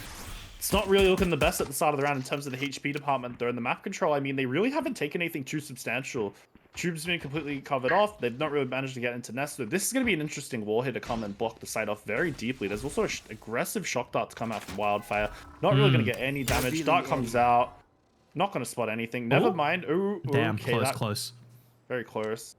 It's not really looking the best at the start of the round in terms of the HP department, though. In the map control, I mean, they really haven't taken anything too substantial. Tube's been completely covered off. They've not really managed to get into Nest. So this is going to be an interesting wall here to come and block the site off very deeply. There's also an aggressive shock dart to come out from Wildfire. Not really going to get any damage. Dart comes out. Not going to spot anything. Never mind. Ooh, damn, okay, close. Very close.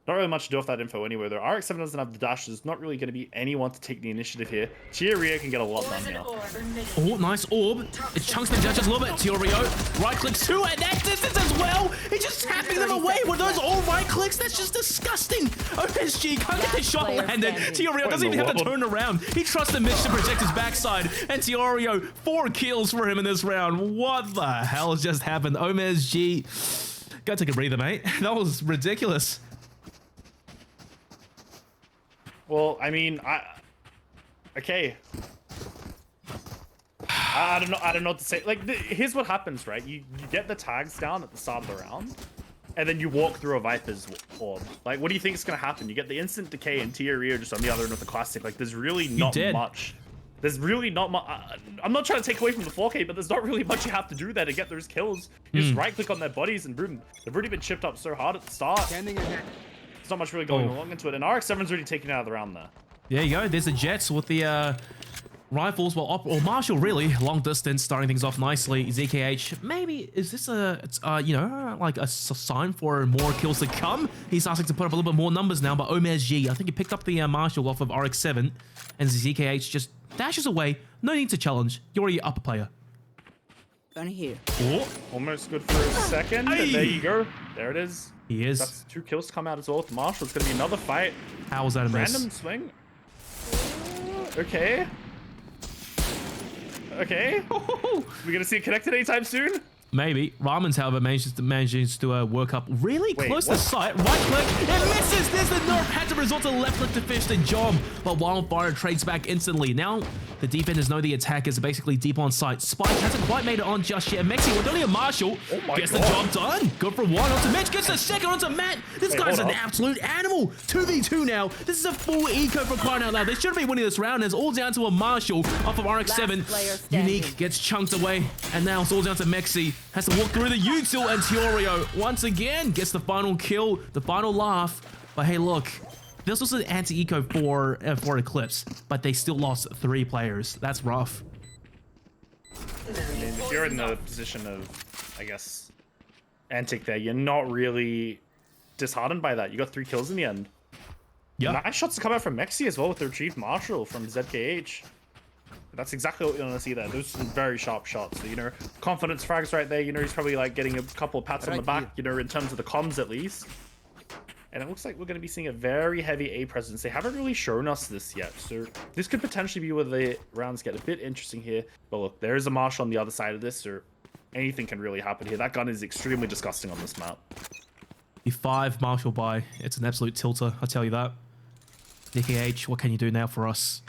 Not really much to do with that info anyway, though. RX7 doesn't have the dash. There's not really going to be anyone to take the initiative here. Tiorio can get a lot done here. Oh, nice orb. It chunks the judge just a little bit. Tiorio right clicks too, and that's distance as well. He's just tapping them away with those all right clicks. That's just disgusting. OSG can't get the shot landed. Tiorio doesn't even have to turn around. He trusts the Mitch to protect his backside. And Tiorio, 4 kills for him in this round. What the hell just happened? OMSG. Go take a breather, mate. That was ridiculous. Well, I mean, okay. I don't know what to say. Like, here's what happens, right? You get the tags down at the start of the round, and then you walk through a Viper's orb. Like, what do you think is gonna happen? You get the instant decay and Rio just on the other end with the classic. Like, there's really not much. There's really not much. I'm not trying to take away from the 4K, but there's not really much you have to do there to get those kills. You just right click on their bodies and boom, they've already been chipped up so hard at the start. Standing ahead. There's not much really going along into it, and RX-7's already taken out of the round there. There you go. There's the Jets with the rifles, or Marshall really long distance, starting things off nicely. ZKH, maybe is this like a sign for more kills to come? He's asking to put up a little bit more numbers now, but Omez G, I think he picked up the Marshall off of RX-7, and ZKH just dashes away. No need to challenge. You're already up a player. Gonna here. Oh, Almost good for a second. And there you go. There it is. he is. That's 2 kills to come out as well with Marshall. It's gonna be another fight. How was that a miss? Random swing. Okay. Okay. We're gonna see it connected anytime soon. Maybe. Ramon's, however, manages to work up really close to what? sight. Right click, it misses. There's the nerf. Had to resort to left click to finish the job, but Wildfire trades back instantly. Now, the defenders know the attackers are basically deep on sight. Spike hasn't quite made it on just yet. Mexi with only a Marshall gets the job done. Good for one onto Mitch, gets the second onto Matt. This guy's an absolute animal. 2v2 now. This is a full eco for crying out loud. They should be winning this round. It's all down to a Marshall off of RX-7. Unique gets chunked away, and now it's all down to Mexi. Has to walk through the util, and Teorio once again gets the final kill, the final laugh. But hey, look, this was an anti-eco for Eclipse, but they still lost 3 players. That's rough. I mean, if you're in the position of, I guess, Antic there, you're not really disheartened by that. You got 3 kills in the end. Yeah. Nice shots to come out from Mexi as well with the retrieved Marshall from ZKH. That's exactly what you want to see there. Those are some very sharp shots. So, you know, confidence frags right there. You know, he's probably like getting a couple of pats on the back, you know, in terms of the comms at least. And it looks like we're going to be seeing a very heavy A presence. They haven't really shown us this yet. So this could potentially be where the rounds get a bit interesting here. But look, there is a Marshall on the other side of this. So anything can really happen here. That gun is extremely disgusting on this map. The 5 Marshall buy. It's an absolute tilter, I'll tell you that. Nicky H, what can you do now for us?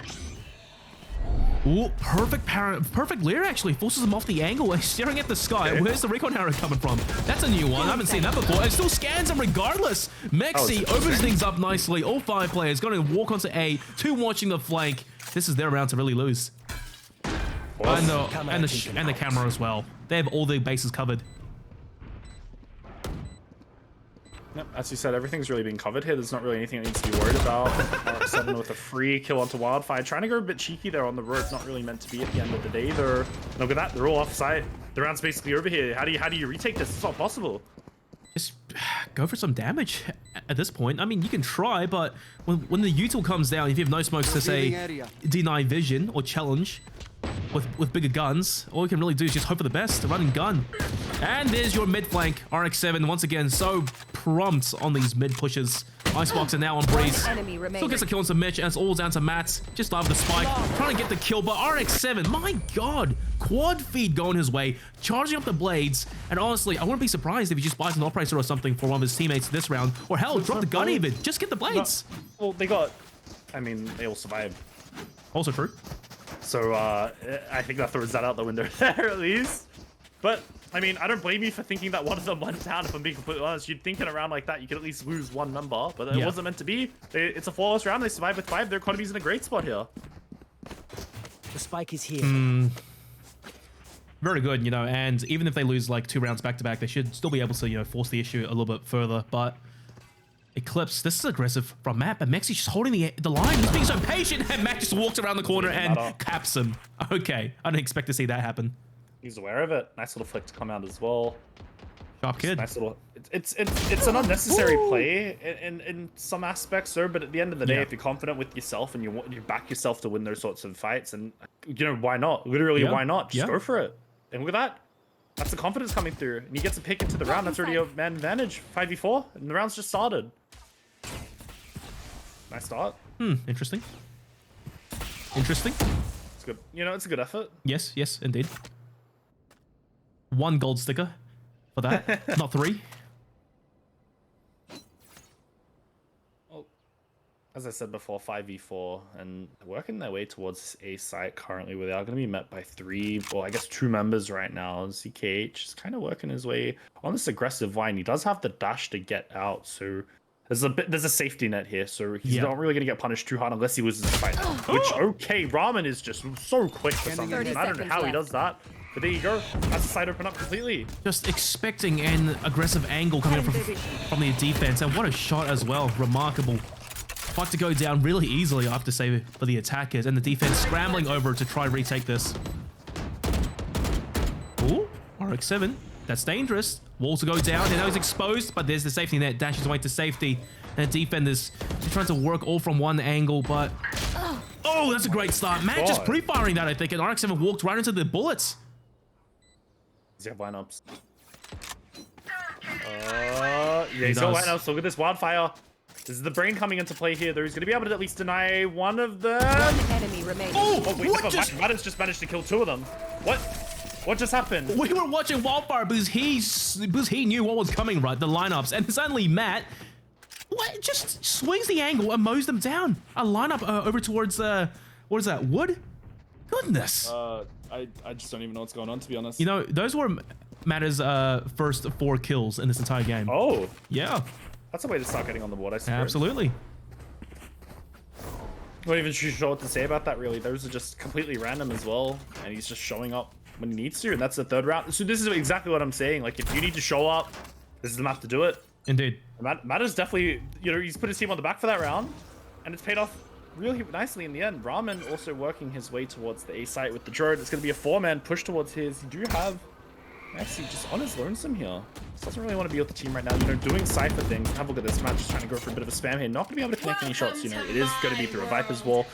Ooh, perfect Lear actually forces him off the angle. He's staring at the sky. Okay. Where's the recon arrow coming from? That's a new one. I haven't seen that before. It still scans him regardless. Mexi opens things up nicely. All 5 players going to walk onto A. 2 watching the flank. This is their round to really lose. And the camera as well. They have all the bases covered. Yep, as you said, everything's really being covered here. There's not really anything that needs to be worried about. RX-7 with a free kill onto Wildfire. Trying to go a bit cheeky there on the road. Not really meant to be at the end of the day. Look at that. They're all off site. The round's basically over here. How do you retake this? It's not possible. Just go for some damage at this point. I mean, you can try, but when the util comes down, if you have no smokes to say deny vision or challenge with bigger guns, all you can really do is just hope for the best. Run and gun. And there's your mid flank. RX-7 once again so prompt on these mid pushes. Icebox are now on Breeze. Still gets a kill into Mitch, and it's all down to Matt. Just after the spike, trying to get the kill, but RX-7, my god, quad feed going his way, charging up the blades, and honestly, I wouldn't be surprised if he just buys an operator or something for one of his teammates this round, or hell, drop the gun even, just get the blades. Well, they all survived. Also true. So, I think that throws that out the window there, at least. But, I mean, I don't blame you for thinking that one of them went down, if I'm being completely honest. You'd think in a round like that, you could at least lose 1 number, but it wasn't meant to be. It's a flawless round. They survived with 5. Their economy's in a great spot here. The spike is here. Very good, you know, and even if they lose like 2 rounds back-to-back, they should still be able to, you know, force the issue a little bit further, but Eclipse, this is aggressive from Matt, but Mexi's just holding the line. He's being so patient, and Matt just walks around the corner and caps him. Okay, I didn't expect to see that happen. He's aware of it. Nice little flick to come out as well. Sharp kid. Nice little. It's an unnecessary play in some aspects, sir. But at the end of the day, if you're confident with yourself and you back yourself to win those sorts of fights, and you know why not? Literally, why not? Just go for it. And look at that. That's the confidence coming through. And he gets a pick into the round. That's already a man advantage. 5v4, and the round's just started. Nice start. Interesting. Interesting. It's good. You know, it's a good effort. Yes, indeed. 1 gold sticker for that, not 3. as I said before, 5v4 and working their way towards a site currently where they are going to be met by two members right now. ZKH is kind of working his way on this aggressive line. He does have the dash to get out, so there's a safety net here, so he's not really going to get punished too hard unless he loses the fight. Which, okay, Ramen is just so quick for some reason. I don't know how he does that. But there you go. That's the side open up completely. Just expecting an aggressive angle coming from the defense. And what a shot as well. Remarkable. Fight to go down really easily, I have to say, for the attackers. And the defense scrambling over to try retake this. Ooh, RX-7. That's dangerous. Wall to go down. They know he's exposed, but there's the safety net. Dashes away to safety. And the defenders just trying to work all from one angle, but... Oh, that's a great start. Matt just pre-firing that, I think. And RX-7 walked right into the bullets. He's got lineups. Yeah, he's got lineups. Look at this wildfire. This is the brain coming into play here. Though he's going to be able to at least deny one of them. One enemy remaining. Oh wait, Madden's just managed to kill 2 of them. What just happened? We were watching wildfire because he knew what was coming, right? The lineups, and suddenly Matt, just swings the angle and mows them down. A lineup over towards what is that? Wood? Goodness. I just don't even know what's going on, to be honest. You know, those were Matt's first 4 kills in this entire game. Oh. Yeah. That's a way to start getting on the board, I suppose. Absolutely. Not even sure what to say about that, really. Those are just completely random as well, and he's just showing up when he needs to, and that's the 3rd round. So this is exactly what I'm saying. Like, if you need to show up, this is the map to do it. Indeed. Matt is definitely, he's put his team on the back for that round, and it's paid off really nicely in the end. Ramen also working his way towards the A site with the drone. It's going to be a 4-man push towards his. You do have Maxi just on his lonesome here. Just doesn't really want to be with the team right now. Doing Cypher things. Have a look at this match. Just trying to go for a bit of a spam here. Not going to be able to connect any shots. It is going to be through a Viper's wall.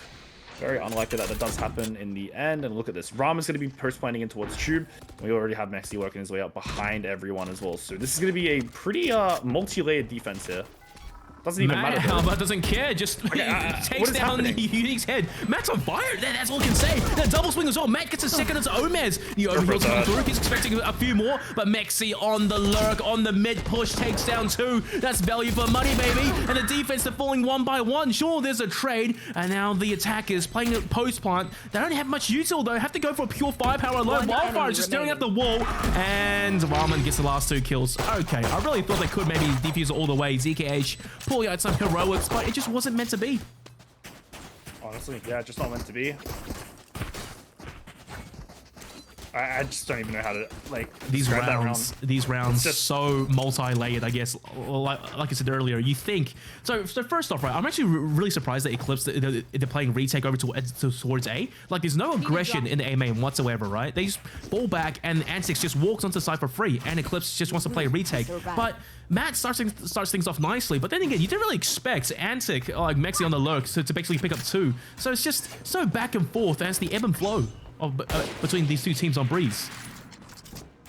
Very unlikely that does happen in the end. And look at this. Ramen's going to be post planning in towards Tube. We already have Maxi working his way up behind everyone as well. So this is going to be a pretty multi-layered defense here. Doesn't even matter. Matt doesn't care. Just takes down the Unique's head. Matt's on fire. That's all I can say. That double swing as well. Matt gets a second into Omez. The overheals come through. He's expecting a few more, but Mexi on the lurk, on the mid push, takes down 2. That's value for money, baby. And the defense are falling 1 by 1. Sure, there's a trade. And now the attackers playing at post plant. They don't have much util though. Have to go for a pure firepower alone. Wildfire is just staring at the wall. And Ramen gets the last 2 kills. Okay, I really thought they could maybe defuse it all the way. ZKH pulling out some heroics, but it just wasn't meant to be. Honestly, yeah, just not meant to be. I just don't even know how to these rounds just so multi-layered, I guess. Like I said earlier, you think so first off, right, I'm actually really surprised that Eclipse they're playing retake over towards A. Like there's no aggression in the A main whatsoever, right? They just fall back and Antics just walks onto side for free, and Eclipse just wants to play retake. But Matt starts things off nicely, but then again, you didn't really expect Antic like Mexi on the lurk to basically pick up 2. So it's just so back and forth, and it's the ebb and flow of between these 2 teams on Breeze.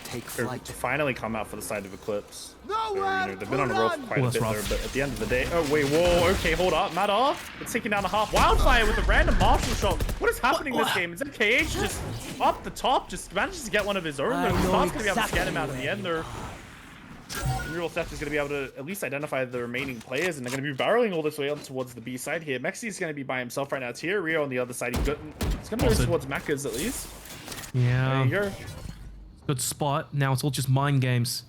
Take flight. To finally come out for the side of Eclipse. They've been on a roll for quite a bit there, but at the end of the day, oh wait, whoa, okay, hold up, Matt off. It's taking down a half. Wildfire with a random martial shot. What is happening in this game? Is MKH just up the top, just manages to get one of his own? They're going to be able to scan him out in the end. Neural Theft is going to be able to at least identify the remaining players, and they're going to be barreling all this way on towards the B side here. Mexi is going to be by himself right now. It's here. Rio on the other side. He's going to go towards Macca's at least. Yeah. There you go. Good spot. Now it's all just mind games.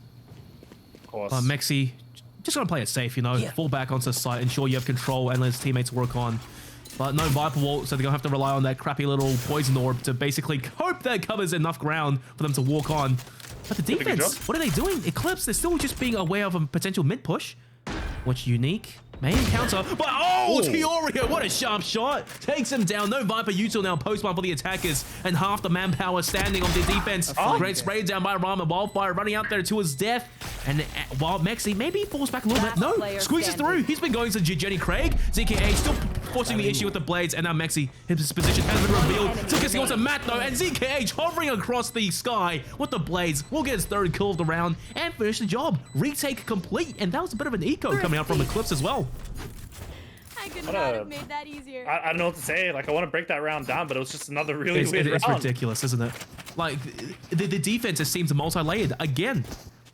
Of course. Mexi just going to play it safe, fall back onto the site, ensure you have control, and let his teammates work on. But no Viper Wall, so they're going to have to rely on that crappy little poison orb to basically hope that covers enough ground for them to walk on. But the defense, what are they doing? Eclipse, they're still just being aware of a potential mid push. Which Unique may encounter. But Teorio, what a sharp shot. Takes him down. No Viper util now. Post-one for the attackers. And half the manpower standing on the defense. Great spray down by Ramen. Wildfire running out there to his death. And while Mexi maybe falls back a little bit. No, squeezes through. He's been going to Jenny Craig. ZKA still forcing the issue with the blades. And now Mexi, his position has been revealed. Tilkis goes to Matt though. And ZKH hovering across the sky with the blades. Will get his 3rd kill of the round and finish the job. Retake complete. And that was a bit of an eco coming out from Eclipse as well. I could not have made that easier. I don't know what to say. Like, I want to break that round down, but it was just another really weird round. It's ridiculous, isn't it? Like, the defense just seems multi-layered again.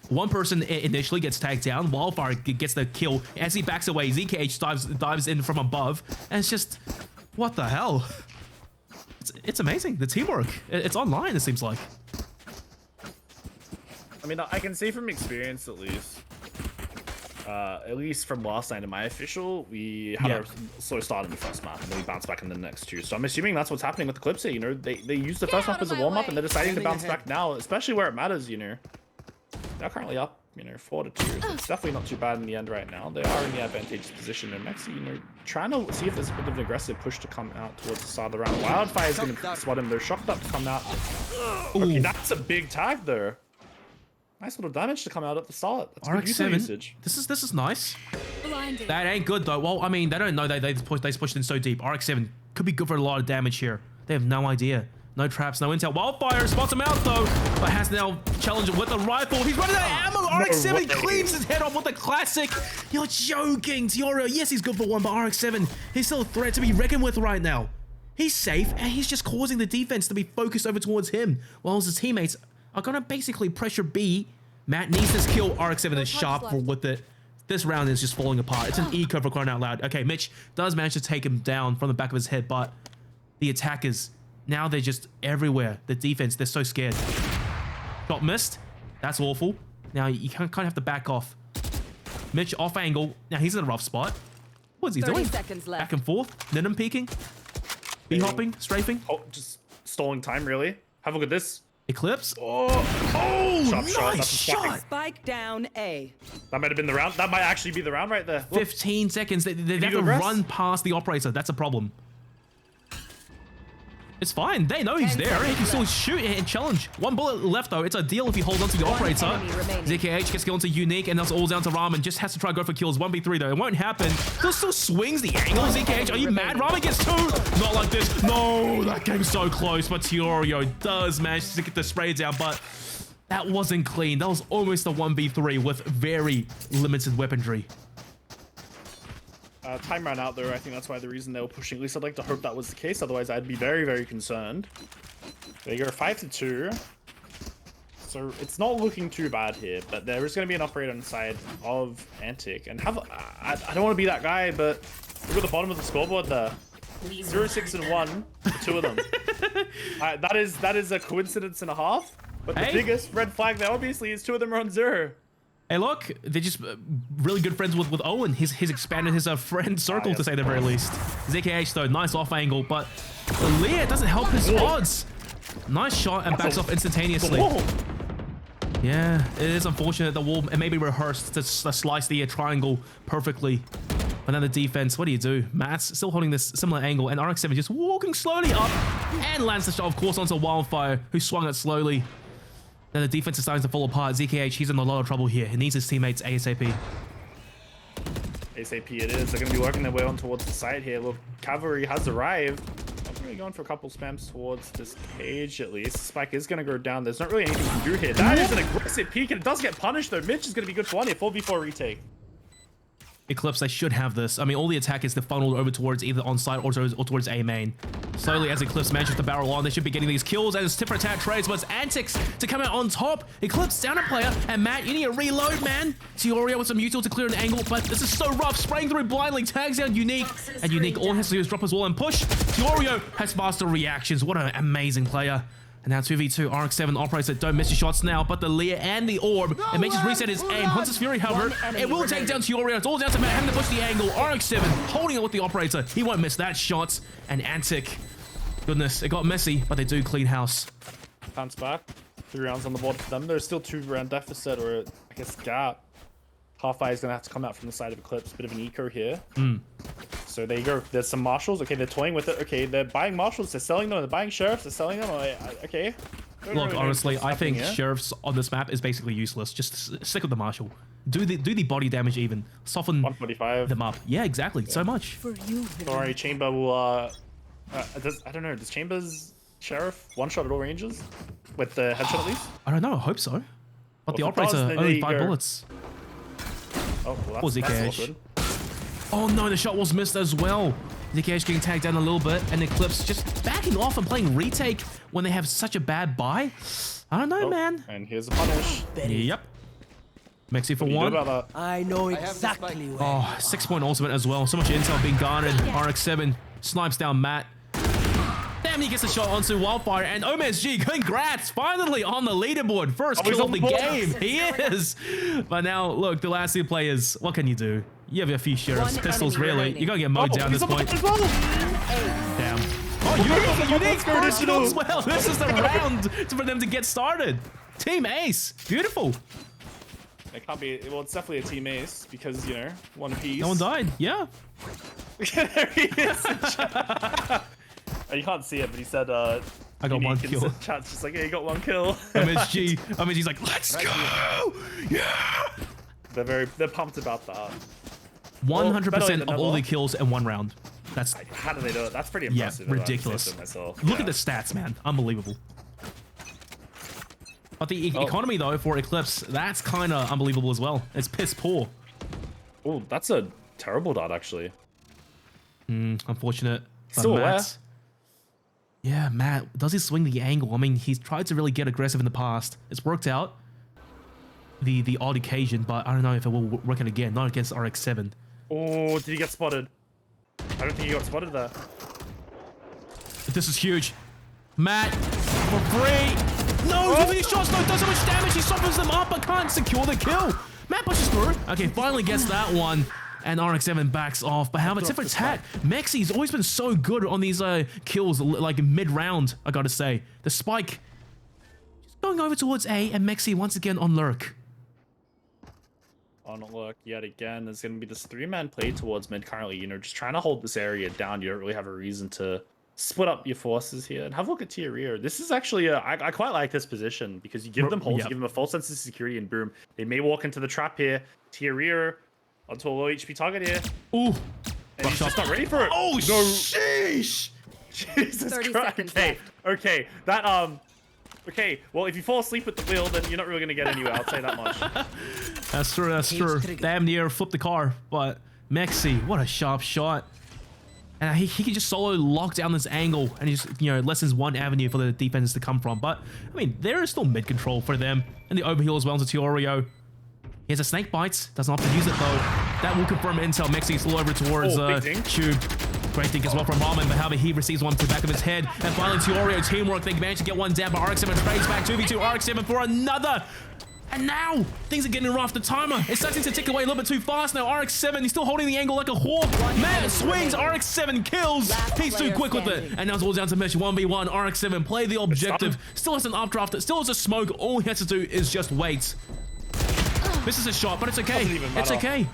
One person initially gets tagged down. Wildfire gets the kill. As he backs away, ZKH dives in from above. And it's just, what the hell? It's amazing. The teamwork. It's online, it seems like. I mean, I can say from experience at least from last night in my official, we had a slow start in the first map and then we bounced back in the next two. So I'm assuming that's what's happening with Eclipse. You know, they used the first map as a warm-up and they're deciding to bounce back now, especially where it matters, you know. They're currently up, you know, 4-2. So it's definitely not too bad in the end right now. They are in the advantageous position. And Mexi, you know, trying to see if there's a bit of an aggressive push to come out towards the start of the round. Wildfire is going to spot him. They're shocked up to come out. Okay, that's a big tag there. Nice little damage to come out at the start. That's good user usage. This is nice. Blinded. That ain't good though. Well, I mean, they don't know they pushed in so deep. RX-7 could be good for a lot of damage here. They have no idea. No traps, no intel. Wildfire spots him out though, but has now challenged with the rifle. He's running out of ammo. RX-7 cleans his head off with the classic. You're joking, Teorio. Yes, he's good for one, but RX-7, he's still a threat to be reckoned with right now. He's safe, and he's just causing the defense to be focused over towards him, while his teammates are gonna basically pressure B. Matt needs this kill. RX-7 is sharp with it. This round is just falling apart. It's an eco for crying out loud. Okay, Mitch does manage to take him down from the back of his head, but the attackers, now they're just everywhere. The defense, they're so scared. Got missed. That's awful. Now you kind of have to back off. Mitch off angle. Now he's in a rough spot. What's he doing? 30 seconds left. Back and forth. Nim peeking. B hopping. Strafing. Oh, just stalling time, really. Have a look at this. Eclipse. Oh, Nice shot. Spike down A. That might have been the round. That might actually be the round right there. Look. 15 seconds. They have to run past the operator. That's a problem. It's fine. They know he's there. He can still shoot and challenge. One bullet left though. It's a deal if he holds onto the operator. ZKH gets killed into Unique and that's all down to Ramen. Just has to try to go for kills. 1v3 though. It won't happen. Still swings the angle. ZKH, are you mad? Ramen gets 2. Not like this. No, that game's so close. But Teorio does manage to get the spray down, but that wasn't clean. That was almost a 1v3 with very limited weaponry. Time ran out there. I think that's why the reason they were pushing. At least I'd like to hope that was the case. Otherwise, I'd be very, very concerned. They go 5-2. So it's not looking too bad here. But there is going to be an operator on the side of Antic. And I don't want to be that guy, but look at the bottom of the scoreboard there. 0, 6, and 1. The 2 of them. That is a coincidence and a half. But the biggest red flag there, obviously, is 2 of them are on 0. Hey, look, they're just really good friends with Owen. He's expanded his friend circle, to say the very least. ZKH, though, nice off angle, but Leah doesn't help his odds. Nice shot and backs off instantaneously. Yeah, it is unfortunate the wall it may be rehearsed to slice the triangle perfectly. But now the defense, what do? Matt's still holding this similar angle, and RX-7 just walking slowly up and lands the shot, of course, onto Wildfire, who swung it slowly. Then the defense is starting to fall apart. ZKH, he's in a lot of trouble here. He needs his teammates ASAP. ASAP it is. They're going to be working their way on towards the side here. Look, Cavalry has arrived. I'm going to be going for a couple spams towards this cage at least. Spike is going to go down. There's not really anything to do here. That is an aggressive peek, and it does get punished though. Mitch is going to be good for one here. 4v4 retake. Eclipse, they should have this. I mean, all the attack is funneled over towards either on site or towards A main. Slowly, as Eclipse manages to barrel on, they should be getting these kills, and it's tip for attack trades, but it's Antics to come out on top. Eclipse down a player, and Matt, you need to reload, man. Teorio with some util to clear an angle, but this is so rough. Spraying through blindly, tags down Unique, and Unique all he has to do is drop his wall and push. Teorio has faster reactions. What an amazing player. And now 2v2, RX-7 operates it. Don't miss your shots now, but the Leer and the Orb, it may just reset his aim. Hunter's Fury, however, it will take down Teorio. It's all down to Matt having to push the angle. RX-7 holding it with the operator. He won't miss that shot. And Antic, goodness, it got messy, but they do clean house. Bounce back. 3 rounds on the board for them. There's still 2-round deficit, or I guess gap. Half-Eye is going to have to come out from the side of Eclipse. Bit of an eco here. So there you go. There's some marshals. Okay, they're toying with it. Okay, they're buying marshals. They're selling them. They're buying sheriffs. They're selling them. Okay. Look, honestly, I think sheriffs on this map is basically useless. Just stick with the marshal. Do the body damage even. Soften 145 them up. Yeah, exactly. So much. For you. Sorry, Chamber will. I don't know. Does Chamber's sheriff one-shot at all ranges with the headshot at least? I don't know. I hope so. But the operator only 5 bullets. Oh, well, that's good. Oh no, the shot was missed as well. ZKH getting tagged down a little bit, and Eclipse just backing off and playing retake when they have such a bad buy. I don't know, man. And here's a punish. Yep. Mexi for What do you do one. about that? I know have the exactly spike. where. Oh, 6-point ultimate as well. So much intel being garnered. RX7 snipes down Matt. Damn, he gets a shot onto Wildfire. And OMSG, congrats! Finally on the leaderboard. First he's kill on of the the board. game. He is. But now, look, the last two players, what can you do? You have a few sheriffs, One pistols, enemy really. remaining. You gotta get mowed down at He's this on the point. board as well. Damn. Oh, unique first kill original. as well. This is the round for them to get started. Team Ace. Beautiful. It can't be. Well, it's definitely a team ace because you know, one piece. No one died. Yeah. There he is. You can't see it, but he said, I got one unique in kill. Chat's just like, yeah, you got one kill. MSG's like, let's go. Yeah. They're pumped about that. 100% of than all never. the kills in one round. That's How do they do it? That's pretty yeah, impressive. if I have to say ridiculous. so myself. Look Yeah. at the stats, man. Unbelievable. But the economy though for Eclipse, that's kind of unbelievable as well. It's piss poor. Oh, that's a terrible dot, actually. Unfortunate. But Still aware. Matt's- Yeah, Matt, does he swing the angle? I mean, he's tried to really get aggressive in the past. It's worked out. The odd occasion, but I don't know if it will work out again. Not against RX7. Oh, did he get spotted? I don't think he got spotted there. This is huge. Matt, for free. No, too many shots. No, does so much damage. He softens them up, but can't secure the kill. Matt pushes through. Okay, finally gets that one. And RX7 backs off. But how about tip for tat? Mexi's always been so good on these kills, like mid-round, I gotta say. The spike just going over towards A, and Mexi once again on lurk. Oh, no, look, yet again, there's going to be this 3-man play towards mid currently, you know, just trying to hold this area down. You don't really have a reason to split up your forces here. And have a look at tier rear. This is actually, I quite like this position because you give them holds, Yep. you give them a false sense of security, and boom, they may walk into the trap here. Tier rear onto a low HP target here. Ooh. And he's just not ready for it. Oh, sheesh. Jesus 30 Christ. seconds Okay, left. okay, that, okay, well, if you fall asleep at the wheel, then you're not really going to get anywhere, I'll say that much. That's true, that's true. Damn near flipped the car, but Mexi, what a sharp shot. And he can just solo lock down this angle and he just, you know, lessens one avenue for the defense to come from. But, I mean, there is still mid control for them. And the overheal as well into Teorio. He has a snake bites, doesn't have to use it though. That will confirm intel. Mexi still over towards Oh, big dink. Tube. Great dink as well from Ramen, but however, he receives one to the back of his head. And finally, Teorio teamwork. They managed to get one down, but RX7 trades back 2v2. RX7 for another. And now, things are getting rough. The timer is starting to tick away a little bit too fast now. RX7, he's still holding the angle like a hawk. Man, swings, RX7 kills. Last He's too player quick with it. standing. And now it's all down to Mesh 1v1. RX7 play the objective. Still has an updraft, still has a smoke. All he has to do is just wait. Misses a shot, but it's okay. Doesn't even It's matter. okay.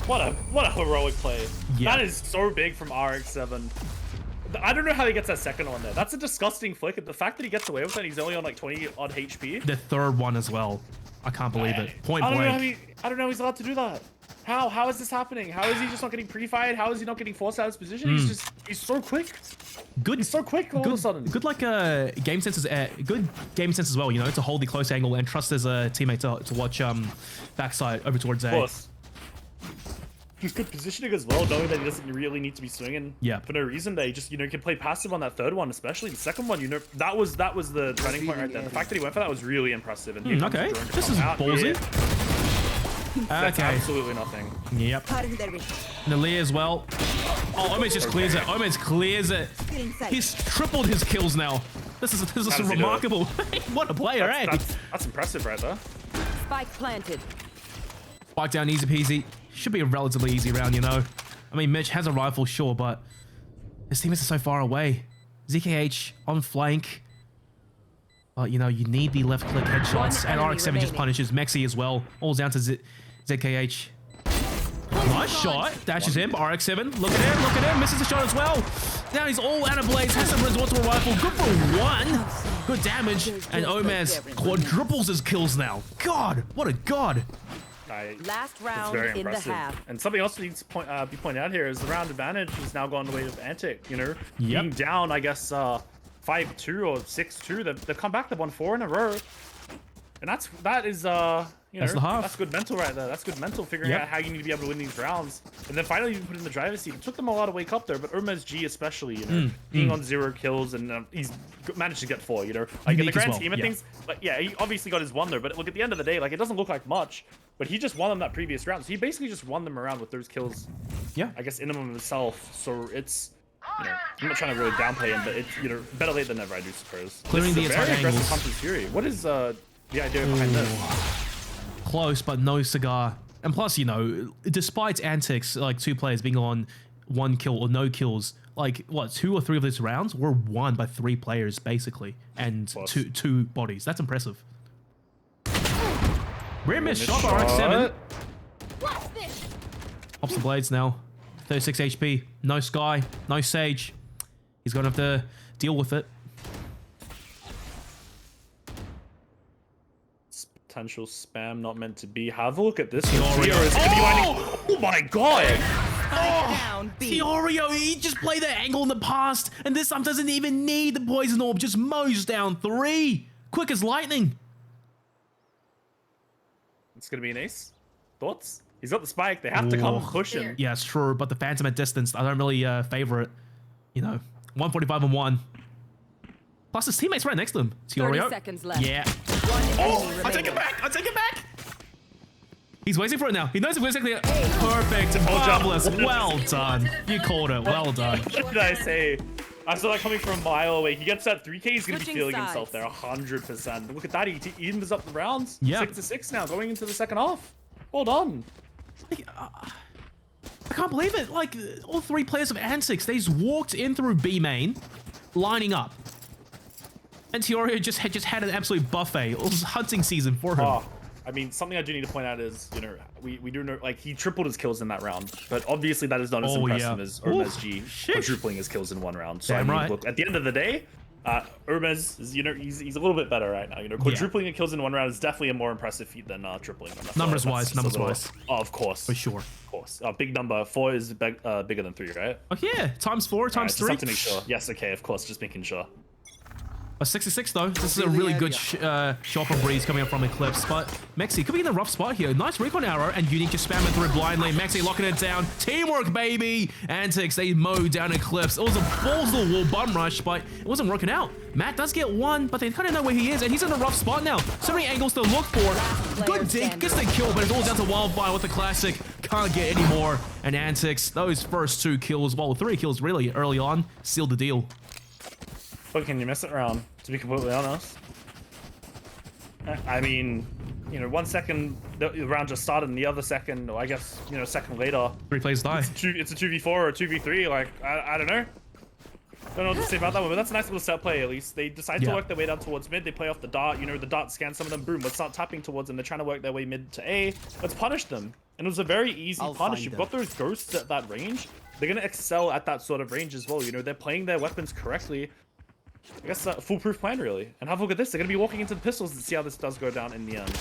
What a heroic play. Yeah. That is so big from RX7. I don't know how he gets that second one there. That's a disgusting flick. The fact that he gets away with it, he's only on like 20 odd HP. The third one as well. I can't believe it. Point I don't know how blank. I don't know how he's allowed to do that. How is this happening? How is he just not getting pre-fired? How is he not getting forced out of his position? He's so quick. Good. He's so quick all of a sudden. Good like game sense good game sense as well, you know, to hold the close angle and trust his teammate to watch backside over towards A. Of course. He's good positioning as well, knowing that he doesn't really need to be swinging for no reason. They just, you know, can play passive on that third one, especially the second one. You know, that was the turning point right there. The fact that he went for that was really impressive. And here comes Okay, the drone to this come is out ballsy. here. That's Okay. absolutely nothing. Yep. Nalia as well. Oh, Omid just clears it. Omid clears it. He's tripled his kills now. This is How does he do it? remarkable. What a player, eh? That's impressive right there. Spike planted. Spike down easy peasy. Should be a relatively easy round, you know. I mean, Mitch has a rifle, sure, but his teammates are so far away. ZKH on flank. But, you know, you need the left click headshots. One And enemy RX7 just remaining. punishes Mexi as well. All down to ZKH. Nice shot. Dashes him. RX7. Look at him. Misses the shot as well. Now he's all out of blades. Has to resort to a rifle. Good for one. Good damage. And Omez quadruples his kills now. God, what a god. Last It's round very in the impressive. half. And something else that needs to be pointed out here is the round advantage has now gone the way of Antic. You know, being down, I guess, 5-2 or 6-2. They've come back. They've won 4 in a row, and that is You That's know, the half. that's good mental right there. That's good mental, figuring Yep. out how you need to be able to win these rounds. And then finally you put in the driver's seat. It took them a while to wake up there, but Urmez G especially, you know, being on 0 kills and he's managed to get 4, you know. Like in the Unique as grand well, scheme of yeah. things, but yeah, he obviously got his 1 there. But look, at the end of the day, like it doesn't look like much, but he just won them that previous round. So he basically just won them around with those kills, Yeah. I guess, in them himself. So it's, you know, I'm not trying to really downplay him, but it's, you know, better late than never, I do suppose. Clearing This the is a very attack aggressive angles. Hunter's Fury. What is the idea behind this? Close, but no cigar. And plus, you know, despite Antics, like 2 players being on 1 kill or no kills, like what, 2 or 3 of these rounds were won by 3 players basically, and Plus. two bodies. That's impressive. Rare miss shot shot. by RX7. Pops the blades now. 36 HP. No Sky. No Sage. He's gonna have to deal with it. Potential spam not meant to be. Have a look at this. Fiorio. Fiorio is gonna be lining. Oh my god! Down, B. Fiorio, he just played that angle in the past, and this time doesn't even need the poison orb. Just mows down 3. Quick as lightning. It's gonna be an ace. Thoughts? He's got the spike. They have to come Oh. push him. Yeah, it's true, but the Phantom at distance, I don't really favor it. You know, 145 and 1. Plus his teammate's right next to him. 30 Fiorio. seconds left. Yeah. One enemy I take it remaining. back. I take it back. He's waiting for it now. He knows exactly. Perfect. job. Marvelous. Well done. You called it. Well done. What did I say? I saw that coming from a mile away. He gets that 3K. He's gonna be Switching feeling sides. himself there 100%. Look at that. He evens up the rounds. Yeah. 6-6 now, going into the second half. Well done. I can't believe it. Like, all 3 players of Antics, they just walked in through B main, lining up. And Fiorio just had an absolute buffet. It was hunting season for him. Oh, I mean, something I do need to point out is, you know, we do know, like, he tripled his kills in that round, but obviously that is not as Oh, impressive yeah. as Urmez Oof, G sheesh. quadrupling his kills in 1 round. So Damn I mean, right. look, at the end of the day, Urmez is, you know, he's a little bit better right now. You know, quadrupling the kills in 1 round is definitely a more impressive feat than tripling them. I feel Numbers like wise, that's just a numbers little- wise. Oh, of course. For sure. Of course. Big number. 4 is bigger than 3, right? Oh, yeah. Times 4, Alright, times just 3. have to make sure. Yes, okay, of course, just making sure. A 66 though. This is a really good shot from Breeze coming up from Eclipse, but Mexi could be in a rough spot here. Nice recon arrow, and Unique just spamming through blindly. Mexi locking it down. Teamwork, baby! Antics, they mowed down Eclipse. It was a balls to the wall bum rush, but it wasn't working out. Matt does get 1, but they kind of know where he is, and he's in a rough spot now. So many angles to look for. Good dig, gets the kill, but it's all down to Wildfire with the classic. Can't get any more. And Antics, those first 2 kills, well, 3 kills really early on, sealed the deal. But can you miss it around, to be completely honest? I mean, you know, 1 second, the round just started, and the other second, or I guess, you know, second later, 3 players die. it's a 2v4 or a 2v3, like, I don't know. Don't know what to say about that one, but that's a nice little set play at least. They decide to work their way down towards mid, they play off the dart, you know, the dart scans some of them, boom, let's start tapping towards them, they're trying to work their way mid to A, let's punish them. And it was a very easy punish. You've got those ghosts at that range, they're gonna excel at that sort of range as well, you know, they're playing their weapons correctly. I guess a foolproof plan, really. And have a look at this. They're going to be walking into the pistols to see how this does go down in the end.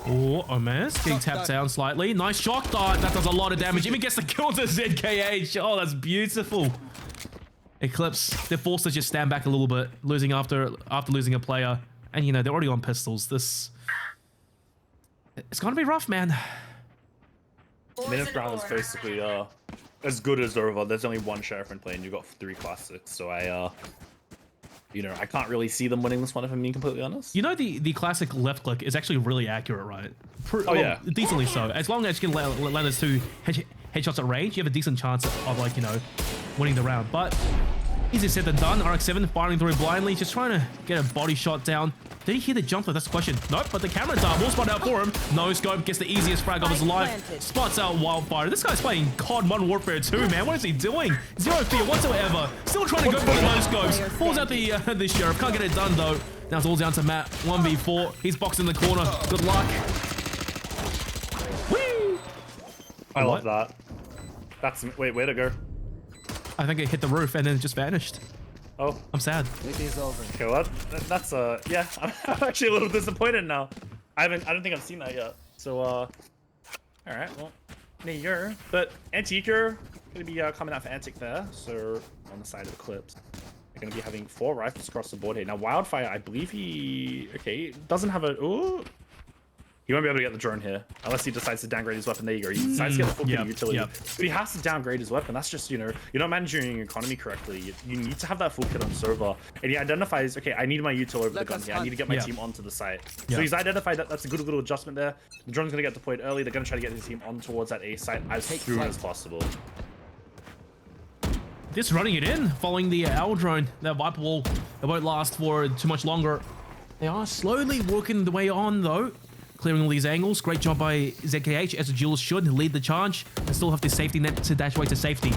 Oh, Omes getting tapped down slightly. Nice shock dart. That does a lot of damage. Even gets the kill to ZKH. Oh, that's beautiful. Eclipse, they're forced to just stand back a little bit, losing after losing a player. And, you know, they're already on pistols. It's going to be rough, man. Minute round is basically as good as over. There's only 1 sheriff in play, and you've got 3 classics. So you know, I can't really see them winning this one if I'm being completely honest. You know, the classic left click is actually really accurate, right? Yeah. Decently so. As long as you can land those 2 headshots at range, you have a decent chance of, like, you know, winning the round. But easier said than done. RX7 firing through blindly, just trying to get a body shot down. Did he hear the jump though? That's the question. Nope, but the camera dart will spot out for him. No scope, gets the easiest frag of his life. Spots out Wildfire. This guy's playing COD Modern Warfare 2, man. What is he doing? Zero fear whatsoever. Still trying to go for the no scopes. Pulls out the Sheriff. Can't get it done though. Now it's all down to Matt. 1v4. He's boxed in the corner. Good luck. Whee! I love that. That's wait, way to go. I think it hit the roof and then it just vanished. Oh, I'm sad. It is over. okay, well, that's yeah. I'm actually a little disappointed now. I don't think I've seen that yet. So all right, well, there. But Antique are gonna be coming out for Antic there. So on the side of Eclipse, they're gonna be having 4 rifles across the board here. Now Wildfire, I believe he doesn't have a He won't be able to get the drone here unless he decides to downgrade his weapon. There you go. He decides to get the full kit of utility. But he has to downgrade his weapon. That's just, you know, you're not managing your economy correctly. You need to have that full kit on server. And he identifies, okay, I need my util over the gun here. I need to get my team onto the site. So he's identified that that's a good little adjustment there. The drone's going to get deployed early. They're going to try to get his team on towards that A site as soon as possible. Just running it in, following the L drone. That Viper wall, it won't last for too much longer. They are slowly working the way on, though. Clearing all these angles. Great job by ZKH, as the Jules should lead the charge and still have the safety net to dash away to safety.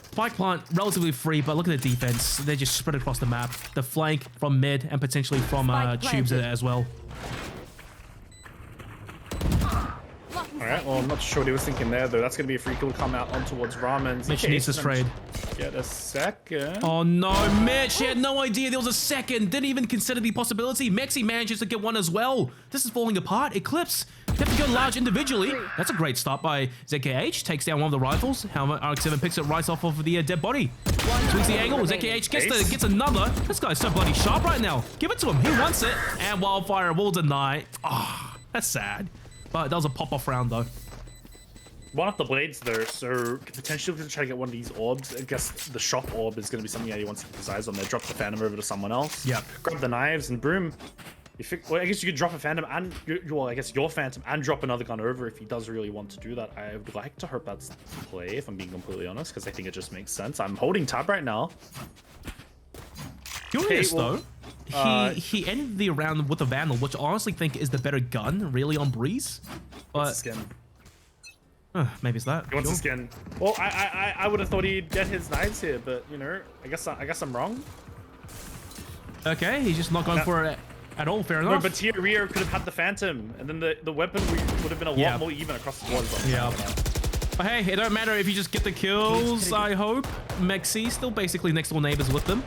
Spike plant, relatively free, but look at the defense. They're just spread across the map. The flank from mid and potentially from tubes as well. Alright, well, I'm not sure what he was thinking there, though. That's going to be a free kill come out on towards Ramen. Mitch needs this trade. Get a second. Oh no, Mitch, he had no idea there was a second. Didn't even consider the possibility. Mexi manages to get one as well. This is falling apart. Eclipse, they have to go large individually. That's a great start by ZKH. Takes down one of the rifles. Helmet RX-7 picks it right off of the dead body. Tweaks the angle. ZKH gets another. This guy's so bloody sharp right now. Give it to him. He wants it. And Wildfire will deny. Ah, that's sad. But that was a pop-off round, though. One of the blades, though, so potentially we can try to get one of these orbs. I guess the shop orb is going to be something that he wants to keep his eyes on there. Drop the Phantom over to someone else. Yeah. Grab the knives and boom. Well, I guess you could drop a Phantom and, well, I guess your Phantom and drop another gun over if he does really want to do that. I would like to hope that's the play, if I'm being completely honest, because I think it just makes sense. I'm holding tab right now. Curious, though. He ended the round with a Vandal, which I honestly think is the better gun, really, on Breeze. But skin. Maybe it's that. He wants the skin. Well, I would have thought he'd get his knives here, but you know, I guess I'm wrong. Okay, he's just not going for it at all. Fair enough. No, but Tia Rio could have had the Phantom, and then the weapon would have been a lot more even across the board. Yeah. But hey, it don't matter if you just get the kills. I hope. Mexi still basically next door neighbors with them.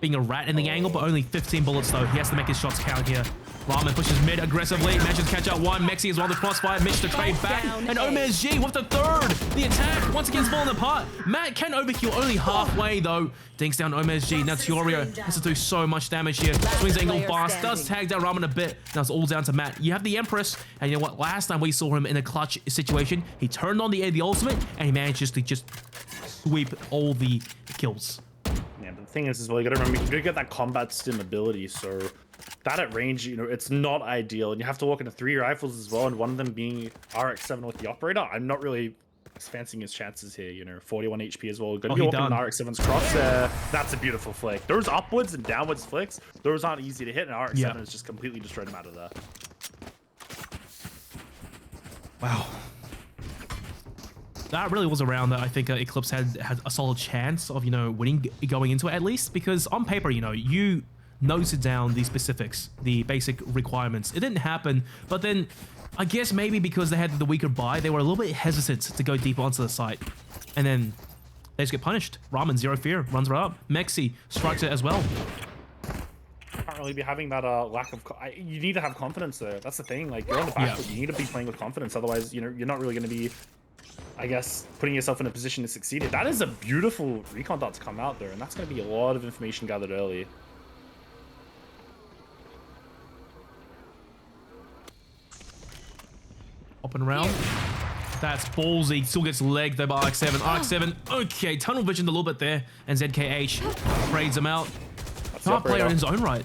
Being a rat in the angle, but only 15 bullets though. He has to make his shots count here. Ramen pushes mid aggressively. Manages to catch out one. Mexi is on the crossfire. Mitch to trade back. And Omez G with the third. The attack once again is falling apart. Matt can overkill only halfway though. Dinks down Omez G. Now Tiorio has to do so much damage here. Swings angle fast. Does tag down Ramen a bit. Now it's all down to Matt. You have the Empress. And you know what? Last time we saw him in a clutch situation, he turned on the ultimate and he manages to just sweep all the kills. Yeah, but the thing is, as well, you gotta remember, you do get that combat stim ability, so that at range, you know, it's not ideal. And you have to walk into 3 rifles as well, and one of them being RX-7 with the operator. I'm not really fancying his chances here, you know, 41 HP as well. Gonna be walking in RX-7's crosshair. That's a beautiful flick. Those upwards and downwards flicks, those aren't easy to hit, and RX-7 has just completely destroyed him out of there. Wow. That really was a round that I think Eclipse had a solid chance of, you know, winning going into it at least, because on paper, you know, you noted down the specifics, the basic requirements. It didn't happen, but then I guess maybe because they had the weaker buy, they were a little bit hesitant to go deeper onto the site, and then they just get punished. Ramen, zero fear, runs right up. Mexi strikes it as well. Can't really be having that lack of. You need to have confidence there. That's the thing. Like, you're on the back foot. You need to be playing with confidence. Otherwise, you know, you're not really going to be, I guess, putting yourself in a position to succeed. That is a beautiful recon dot to come out there, and that's going to be a lot of information gathered early. Hopping around. That's ballsy. Still gets legged though by RX-7. RX-7, okay, tunnel visioned a little bit there, and ZKH trades him out. Sharp player in his own right.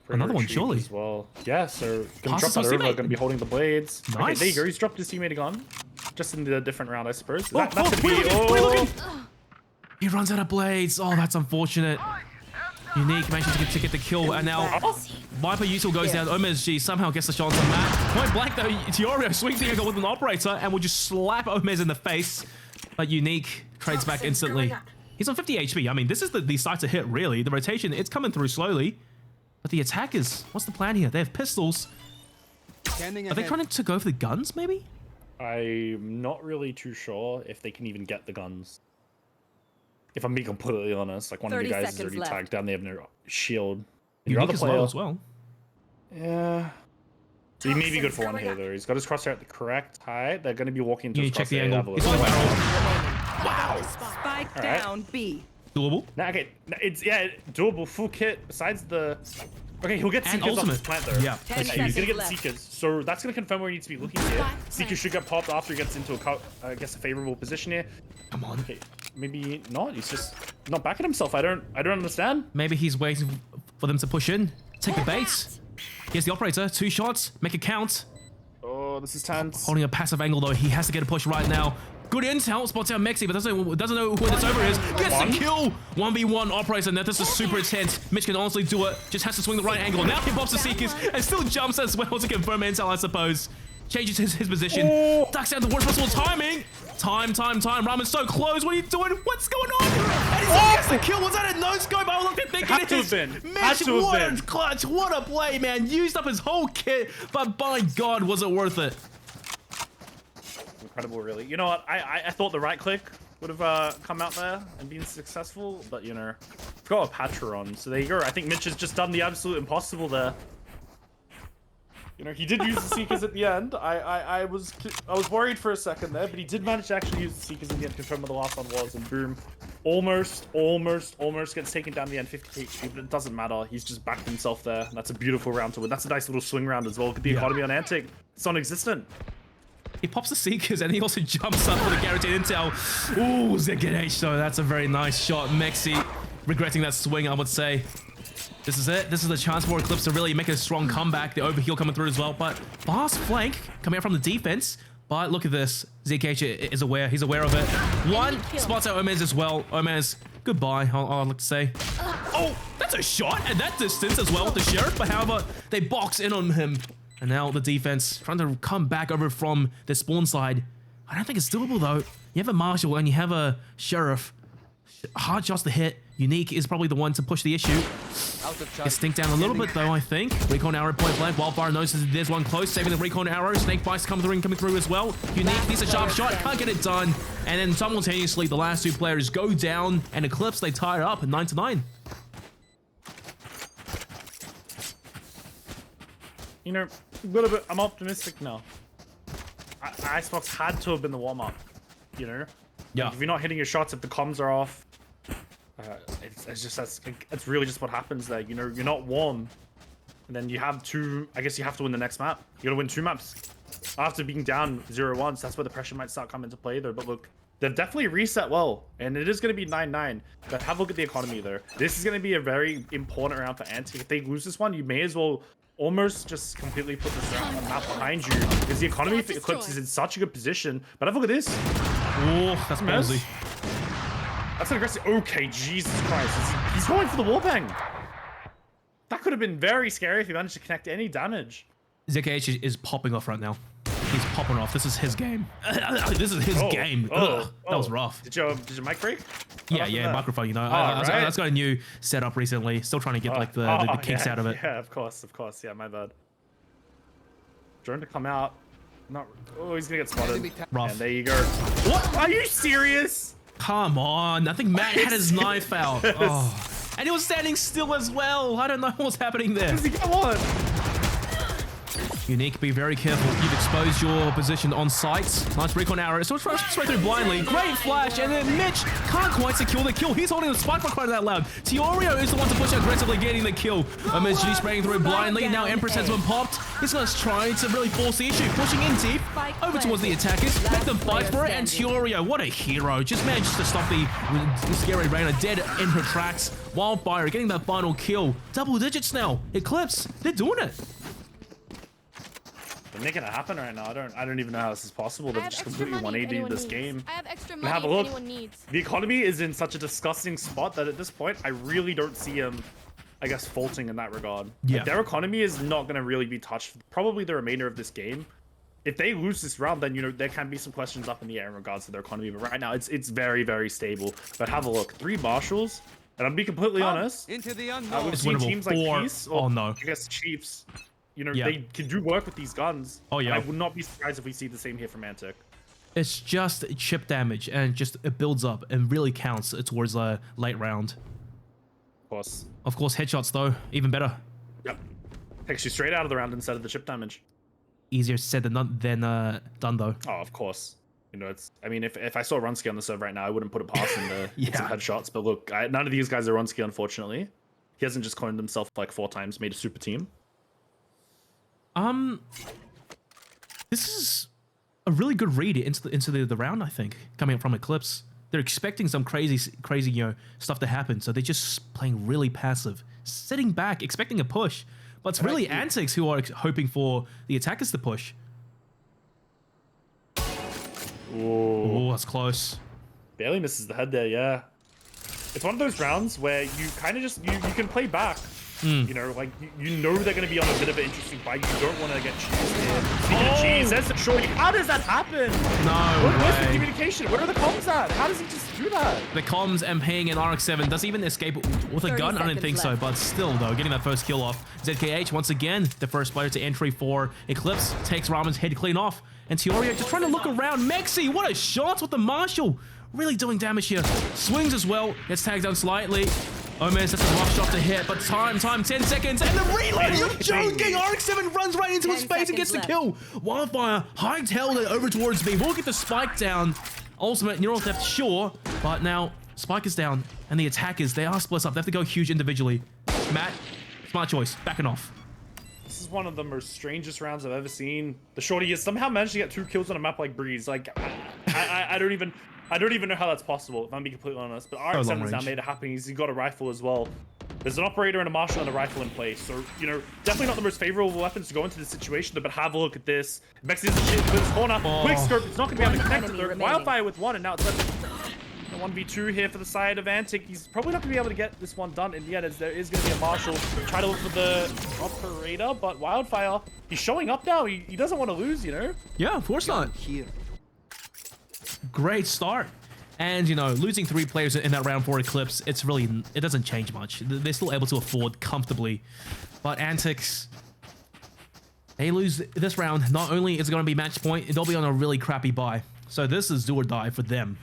Another one, surely. As well. Yeah, so gonna drop that over, gonna be holding the blades. Nice. Okay, there you go. He's dropped his teammate a gun. Just in the different round, I suppose. He runs out of blades. Oh, that's unfortunate. Unique manages to get the kill, and now Viper Util goes down. Omez G somehow gets the shot on Matt. Point blank though, Tiorio swings the angle with an operator and will just slap Omez in the face. But Unique trades back instantly. He's on 50 HP. I mean, this is the site to hit, really. The rotation, it's coming through slowly. But the attackers, what's the plan here? They have pistols. Are they trying to go for the guns, maybe? I'm not really too sure if they can even get the guns. If I'm being completely honest, like one of the guys is already tagged down. They have no shield. Unique as well as well. Yeah. So he may be good for one here though. He's got his crosshair at the correct height. They're going to be walking into his crosshair. Check the angle. Wow. Spike down B. Doable? Nah, okay, it's doable. Full kit. Besides the Okay, he'll get And Seekers off his ultimate. plant there. Yeah. 10 Okay, he's gonna seconds get the left. Seekers. So that's gonna confirm where he needs to be looking here. Spike Seekers should get popped after he gets into I guess a favorable position here. Come on. Okay, maybe not. He's just not backing himself. I don't understand. Maybe he's waiting for them to push in. Take the bait. Here's the operator. 2 shots. Make it count. Oh, this is tense. Holding a passive angle though. He has to get a push right now. Good intel. Spots out Mexi, but doesn't know who this over is. Gets the kill. 1v1 operator. Now this is super intense. Mitch can honestly do it. Just has to swing the right angle. Now he pops the Seekers and still jumps as well to confirm intel, I suppose. Changes his position. Ducks out the worst possible timing. Time. Ramen's so close. What are you doing? What's going on? And he gets the kill. Was that a no-scope? I was thinking Had to it have is. been. Mitch, Had to have what been. a clutch. What a play, man. Used up his whole kit, but by God, was it worth it? Incredible, really. You know what? I thought the right click would have come out there and been successful, but you know, got a Patra on. So there you go. I think Mitch has just done the absolute impossible there. You know, he did use the Seekers at the end. I was worried for a second there, but he did manage to actually use the Seekers in the end, confirm what the last one was, and boom. Almost gets taken down the end 50 HP, but it doesn't matter. He's just backed himself there. That's a beautiful round to win. That's a nice little swing round as well. Look at the economy on Antic. It's non-existent. He pops the Seekers and he also jumps up for the guaranteed intel. Ooh, ZKH though. That's a very nice shot. Mexi regretting that swing, I would say. This is it. This is the chance for Eclipse to really make a strong comeback. The overheal coming through as well, but fast flank coming out from the defense. But look at this. ZKH is aware. He's aware of it. One spots out Omez as well. Omez, goodbye, I'd like to say. Oh, that's a shot at that distance as well with the Sheriff. But however, they box in on him. And now the defense trying to come back over from the spawn side. I don't think it's doable though. You have a Marshal and you have a Sheriff. Hard shots to hit. Unique is probably the one to push the issue. Gets stinked down a little bit though, I think. Recon arrow point blank. Wildfire notices there's one close, saving the recon arrow. Snake Bites coming through as well. Unique needs a sharp shot, can't get it done. And then simultaneously, the last 2 players go down, and Eclipse, they tie it up at 9-9. You know, a little bit. I'm optimistic now. Icebox had to have been the warm-up. You know, Yeah. If you're not hitting your shots, if the comms are off, it's really just what happens there. You know, you're not warm, and then you have to. I guess you have to win the next map. You gotta win 2 maps after being down 0-1. So that's where the pressure might start coming into play there. But look, they've definitely reset well, and it is going to be 9-9. But have a look at the economy there. This is going to be a very important round for Antic. If they lose this one, you may as well almost just completely put this round on the map behind you, because the economy for Eclipse is in such a good position. But have a look at this. Oh, that's ballsy. That's an aggressive. Okay, Jesus Christ. He's going for the wallbang. That could have been very scary if he managed to connect any damage. ZKH is popping off right now. He's popping off. This is his game. This is his game. That was rough. Did your mic break? Yeah, microphone, you know. I just got a new setup recently. Still trying to get like the kinks out of it. Yeah, of course. Yeah, my bad. Drone to come out. Not. Oh, he's gonna get spotted. Rough. And there you go. What? Are you serious? Come on. I think Matt had his knife out. Oh. And he was standing still as well. I don't know what's happening there. Does he go on? Unique, be very careful. You've exposed your position on site. Nice recon arrow. So straight through blindly. Great flash. And then Mitch can't quite secure the kill. He's holding the spike for crying out loud. Teorio is the one to push aggressively, getting the kill. MSG spraying through blindly. Now Empress has been popped. He's going to try to really force the issue. Pushing in deep. Over towards the attackers. Make them fight for it. And Teorio, what a hero. Just managed to stop the scary Reina dead in her tracks. Wildfire getting that final kill. Double digits now. Eclipse, they're doing it. They're making it happen right now. I don't even know how this is possible. They've just completely 180'd this game. I have extra And money have a if look. anyone needs. The economy is in such a disgusting spot that at this point, I really don't see him, I guess, faulting in that regard. Yeah. Like, their economy is not going to really be touched probably the remainder of this game. If they lose this round, then, you know, there can be some questions up in the air in regards to their economy. But right now, it's very, very stable. But have a look. 3 Marshals. And I'll be completely honest. Into the We've unknown. seen winnable. teams like 4. Peace, Oh, no. I guess Chiefs. You know, Yeah. they can do work with these guns. Oh, yeah. And I would not be surprised if we see the same here from Antic. It's just chip damage and just it builds up and really counts towards a late round. Of course. Of course, headshots though, even better. Yep. Takes you straight out of the round instead of the chip damage. Easier said than done though. Oh, of course. You know, it's. I mean, if I saw Runsky on the server right now, I wouldn't put it past him to get some headshots. But look, none of these guys are Runsky, unfortunately. he hasn't just coined himself like 4 times, made a super team. This is a really good read into the round, I think, coming up from Eclipse. They're expecting some crazy, stuff to happen, so they're just playing really passive, sitting back, expecting a push. But it's really Antics who are hoping for the attackers to push. Oh, that's close. Barely misses the head there, yeah. It's one of those rounds where you kind of just, you can play back. You know, like, you know they're going to be on a bit of an interesting fight. You don't want to get cheesed here. Speaking of cheese, there's the shorty. How does that happen? Where's the communication? Where are the comms at? How does he just do that? The comms and ping and RX-7 does he even escape with a gun? I don't think so, but still, though, getting that first kill off. ZKH, once again, the first player to entry for Eclipse, takes Ramen's head clean off. And Teorio just trying to look around. Mexi, what a shot with the Marshall. Really doing damage here. Swings as well. Gets tagged down slightly. Gomez, that's a rough shot to hit, but time, 10 seconds, and the reload! You're joking! RX-7 runs right into his face and gets the kill. Wildfire hightailed it over towards B. We'll get the spike down. Ultimate neural theft, sure, but now spike is down, and the attackers, they are split up. They have to go huge individually. Matt, smart choice, backing off. This is one of the most strangest rounds I've ever seen. The shorty has somehow managed to get 2 kills on a map like Breeze. Like, I don't even know how that's possible, if I'm being completely honest. But RX-7 has now made it happen. He's got a rifle as well. There's an operator and a marshal and a rifle in place. So, you know, definitely not the most favorable weapons to go into this situation. But have a look at this. Mexi is in his corner. Quick scope. It's not going to be able to connect to the Wildfire with 1. And now it's left 1v2 here for the side of Antic. He's probably not going to be able to get this one done in the end, as there is going to be a marshal. Try to look for the operator, but Wildfire, he's showing up now. He doesn't want to lose, you know? Yeah, of course not. Here. Great start. And, you know, losing 3 players in that round for Eclipse, it doesn't change much. They're still able to afford comfortably. But Antics, they lose this round. Not only is it going to be match point, they'll be on a really crappy bye. So this is do or die for them.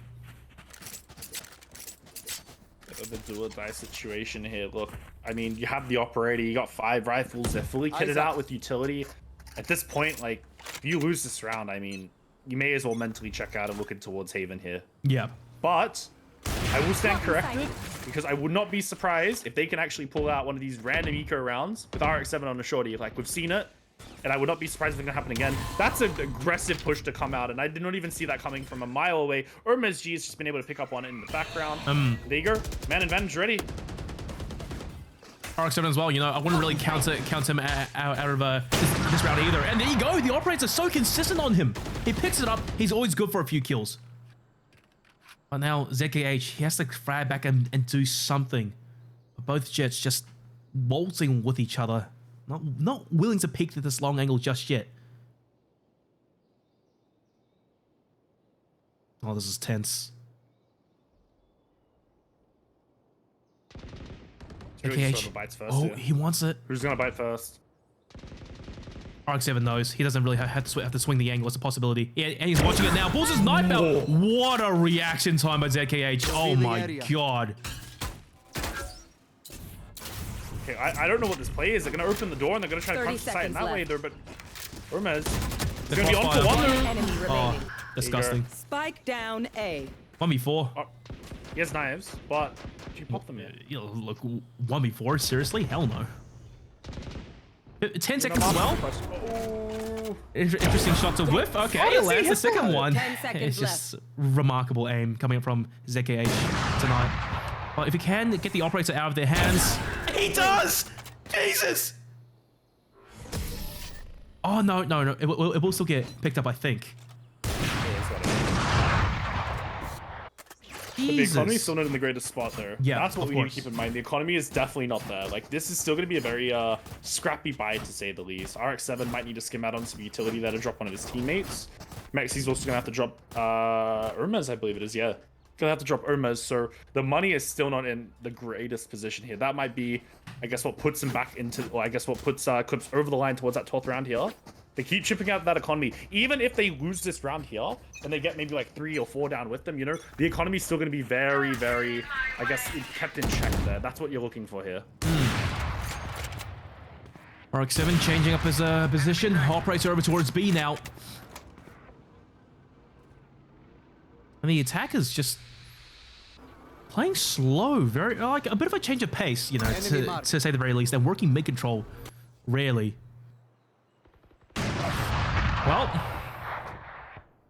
The do or die situation here. Look, I mean, you have the operator, you got 5 rifles, they're fully kitted out with utility. At this point, like, if you lose this round, I mean, you may as well mentally check out and looking towards Haven here. Yeah. But I will stand corrected, because I would not be surprised if they can actually pull out one of these random eco rounds with RX-7 on the shorty. Like, we've seen it, and I would not be surprised if it can happen again. That's an aggressive push to come out, and I did not even see that coming from a mile away. Urmez G has just been able to pick up on it in the background. There you go. Man advantage ready. RX-7 as well, you know, I wouldn't really count him out of this round either. And there you go, the operators are so consistent on him. He picks it up, he's always good for a few kills. But now ZKH, he has to fire back and do something. Both jets just waltzing with each other. Not willing to peek to this long angle just yet. Oh, this is tense. Oh, he wants it. Who's gonna bite first? RX-7 knows. He doesn't really have to swing the angle. It's a possibility. Yeah, and he's watching it now. Pulls his knife out. What a reaction time by ZKH. Oh my god. Okay, I don't know what this play is. They're gonna open the door and they're gonna try to crunch the side in that way there, but Urmez is gonna be on for 1 there. Oh, disgusting. Spike down A. 1v4. Oh, he has knives, but do you pop them in? You know, look, 1v4? Seriously? Hell no. 10 seconds as well. Oh. Interesting shot to whiff. Okay, he lands the second one. 10 seconds It's just remarkable aim coming up from ZKH tonight. Well, if he can get the operator out of their hands. He does! Jesus! Oh, no. It will still get picked up, I think. But the economy is still not in the greatest spot there. Yeah, that's what we need to keep in mind. The economy is definitely not there. Like, this is still going to be a very scrappy buy, to say the least. RX-7 might need to skim out on some utility there to drop one of his teammates. Mexi's also going to have to drop Urmez, I believe it is. Yeah, going to have to drop Urmez. So the money is still not in the greatest position here. That might be, I guess, what puts him back into, or I guess what puts Eclipse over the line towards that 12th round here. They keep chipping out that economy. Even if they lose this round here, and they get maybe like 3 or 4 down with them, you know, the economy's still going to be very, very, I guess, kept in check there. That's what you're looking for here. RX-7 changing up his position. Operator over towards B now. And the attackers just playing slow, very like a bit of a change of pace, you know, to say the very least. They're working mid control, rarely. Well,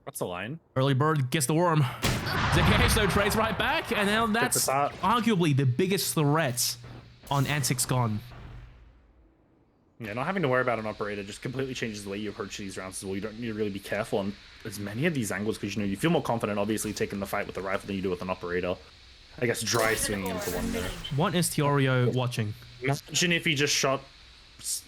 What's the line? early bird gets the worm. ZKH though trades right back, and now that's arguably the biggest threat on Antics gone. Yeah, not having to worry about an operator just completely changes the way you approach these rounds as well. You don't need to really be careful on as many of these angles because, you know, you feel more confident, obviously, taking the fight with the rifle than you do with an operator. I guess dry swinging into one there. What is Teorio watching? Imagine if he just shot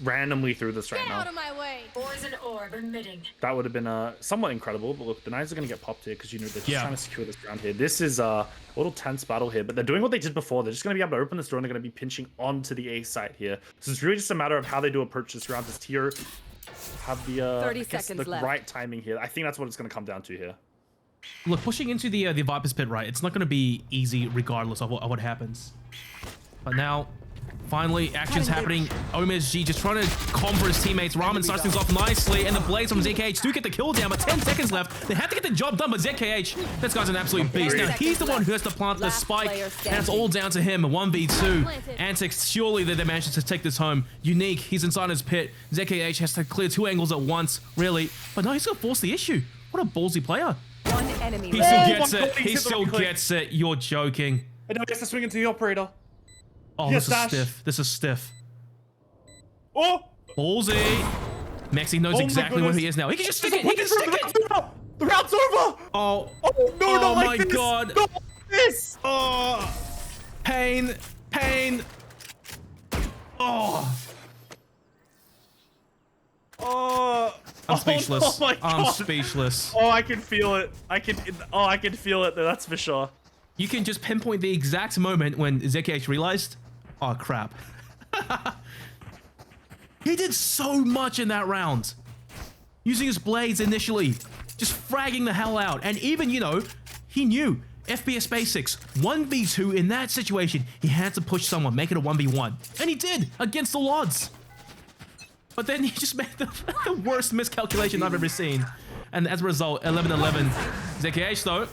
randomly through this right Get now. out of my way. Poison orb emitting. That would have been somewhat incredible, but look, the Knights are going to get popped here because, you know, they're just Yeah. trying to secure this round here. This is a little tense battle here, but they're doing what they did before. They're just going to be able to open this door and they're going to be pinching onto the A side here. So it's really just a matter of how they do approach this round. Does Tier have the, 30 seconds left. right timing here? I think that's what it's going to come down to here. Look, pushing into the Viper's pit, right? It's not going to be easy regardless of what happens. But now, finally, action's happening. OMSG just trying to combo his teammates. Ramen starts things off nicely, and the blades from ZKH do get the kill down, but 10 seconds left. They have to get the job done, but ZKH, this guy's an absolute beast. Now, he's the one who has to plant the spike, and it's all down to him. 1v2. Antics, surely they managed to take this home. Unique, he's inside his pit. ZKH has to clear 2 angles at once, really. But no, he's going to force the issue. What a ballsy player. One enemy. He still gets it. He still gets it. You're joking. I know he has to swing into the operator. Oh, Yes, this is Dash. stiff. This is stiff. Oh! Ballsy. Maxi knows my exactly where goodness. he is now. He can just stick it. He can stick it. The round's over! Oh. Oh, no, Oh not my like this! God. Not like this! Oh. Pain. Pain. Oh. Oh, I'm speechless. Oh my God. I'm speechless. Oh, I can feel it. I can feel it. That's for sure. You can just pinpoint the exact moment when ZKH realized, oh crap. He did so much in that round. Using his blades initially, just fragging the hell out. And even, you know, he knew FPS basics, 1v2 in that situation, he had to push someone, make it a 1v1. And he did, against all odds. But then he just made the worst miscalculation I've ever seen. And as a result, 11-11. ZKH though,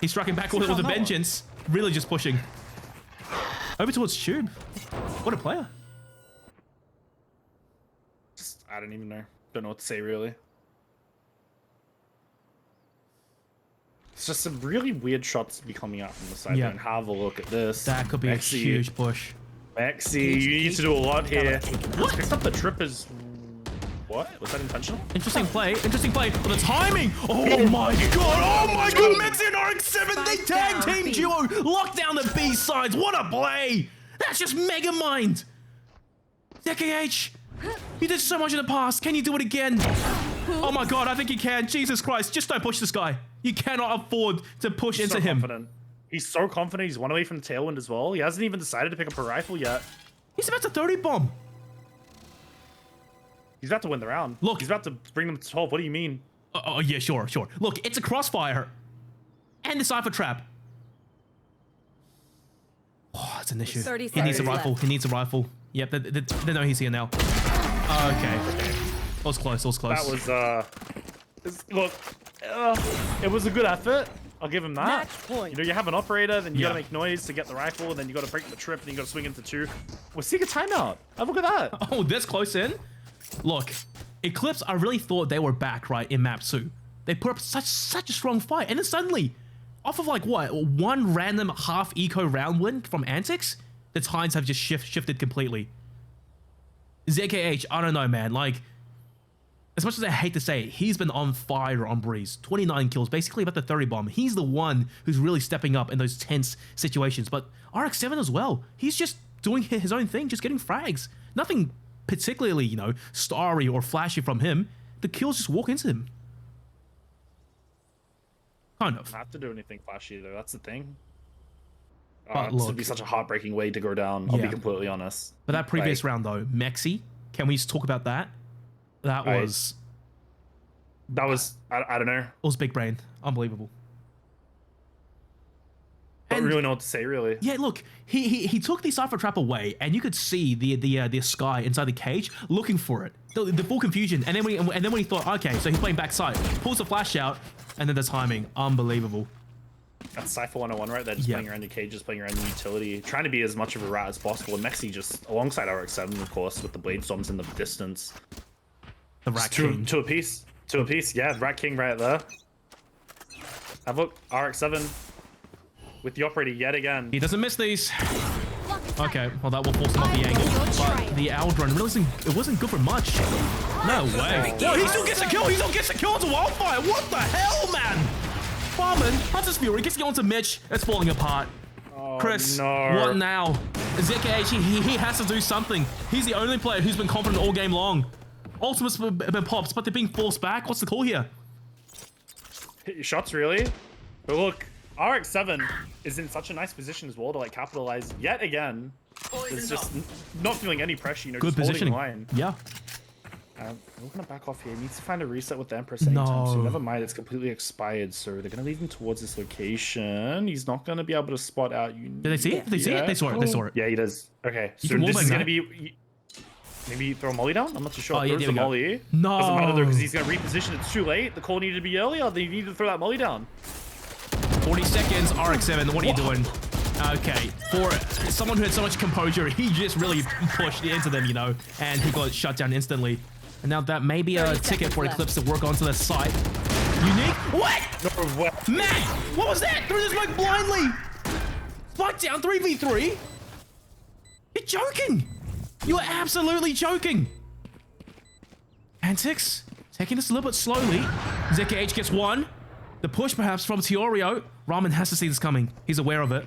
he's striking back with a vengeance. Really just pushing. Over towards Tube. What a player. I don't even know. Don't know what to say, really. It's just some really weird shots to be coming out from the side. Yeah. And have a look at this. That could be a huge push. Maxi, you need to do a lot here. What? Picked up the trippers. What? Was that intentional? Interesting play. Interesting play. But the timing. Oh my god. Oh my god. Maxi and RX7. They tag team duo. Lock down the B sides. What a play. That's just mega mind. ZKH. You did so much in the past. Can you do it again? Oh my god. I think you can. Jesus Christ. Just don't push this guy. You cannot afford to push into him. Confident. He's so confident. He's one away from the tailwind as well. He hasn't even decided to pick up a rifle yet. He's about to 30 bomb. He's about to win the round. Look. He's about to bring them to 12. What do you mean? Oh, yeah, sure. Look, it's a crossfire. And the Cypher trap. Oh, that's an issue. 30 He needs a seconds rifle. left. He needs a rifle. Yep, they know he's here now. Okay. That was close. That was, look, it was a good effort. I'll give him that. Match point. You know, you have an operator, then you Yeah. gotta make noise to get the rifle, and then you gotta break the trip, and you gotta swing into 2. We're seeing a timeout. Have a look at that. Oh, this close in? Look, Eclipse, I really thought they were back, right, in map 2. They put up such a strong fight, and then suddenly, off of like, what, one random half eco round win from Antics, the tides have just shifted completely. ZKH, I don't know, man, like, as much as I hate to say it, he's been on fire on Breeze. 29 kills, basically about the 30 bomb. He's the one who's really stepping up in those tense situations. But RX7 as well. He's just doing his own thing, just getting frags. Nothing particularly, you know, starry or flashy from him. The kills just walk into him. Kind of. Not have to do anything flashy though. That's the thing. But This look, would be such a heartbreaking way to go down. I'll Yeah. be completely honest. but that previous Like, round though, Mexi, can we just talk about that? That I- was I don't know. it was big brain. Unbelievable. Don't And- really know what to say, really. Yeah, look, he took the Cypher trap away, and you could see the sky inside the cage looking for it, the full confusion. And then when he thought, okay, so he's playing backside, pulls the flash out, and then the timing, unbelievable. That's Cypher 101, right? They're just playing around your cages, playing around your utility, trying to be as much of a rat as possible. And Mexi just, alongside RX7, of course, with the Blade Storms in the distance. The Rat King. Two apiece. Two apiece. Yeah, Rat King right there. Have a look. RX7 with the operator yet again. He doesn't miss these. Okay, well that will force him off the angle. But the Aldrin realizing it wasn't good for much. No way. Whoa, he still gets a kill. He still gets a kill into Wildfire. What the hell, man? Barman, Hunter's Fury gets onto Mitch. It's falling apart. Oh, Chris, no. what now? ZKH, he has to do something. He's the only player who's been confident all game long. Ultimate's been pops, but they're being forced back. What's the call here? Hit your shots, really? But look, RX7 is in such a nice position as well to like capitalize yet again. It's just not feeling any pressure, you know, Good just positioning. holding line. Yeah. We're gonna back off here. He needs to find a reset with the Empress anytime soon. Never mind, it's completely expired, so they're gonna lead him towards this location. He's not gonna be able to spot out you. Did they see it? Did they see it? They saw it. They saw it. Yeah, he does. Okay, so can this wallbang is that. gonna be. Maybe throw a molly down? I'm not too sure. Oh, yeah, Throws there the we go. molly. No. Doesn't matter though, because he's gonna reposition. It's too late. The call needed to be earlier. They needed to throw that molly down. 40 seconds, RX7, what are you doing? Okay, for someone who had so much composure, he just really pushed into them, you know, and he got shut down instantly. And now that may be a ticket for Eclipse to work onto the site. Unique? What? No way. Matt, what was that? Threw this smoke blindly. Spike down 3v3? You're joking. You are absolutely joking. Antics, taking this a little bit slowly. ZKH gets one. The push perhaps from Teorio. Ramen has to see this coming. He's aware of it.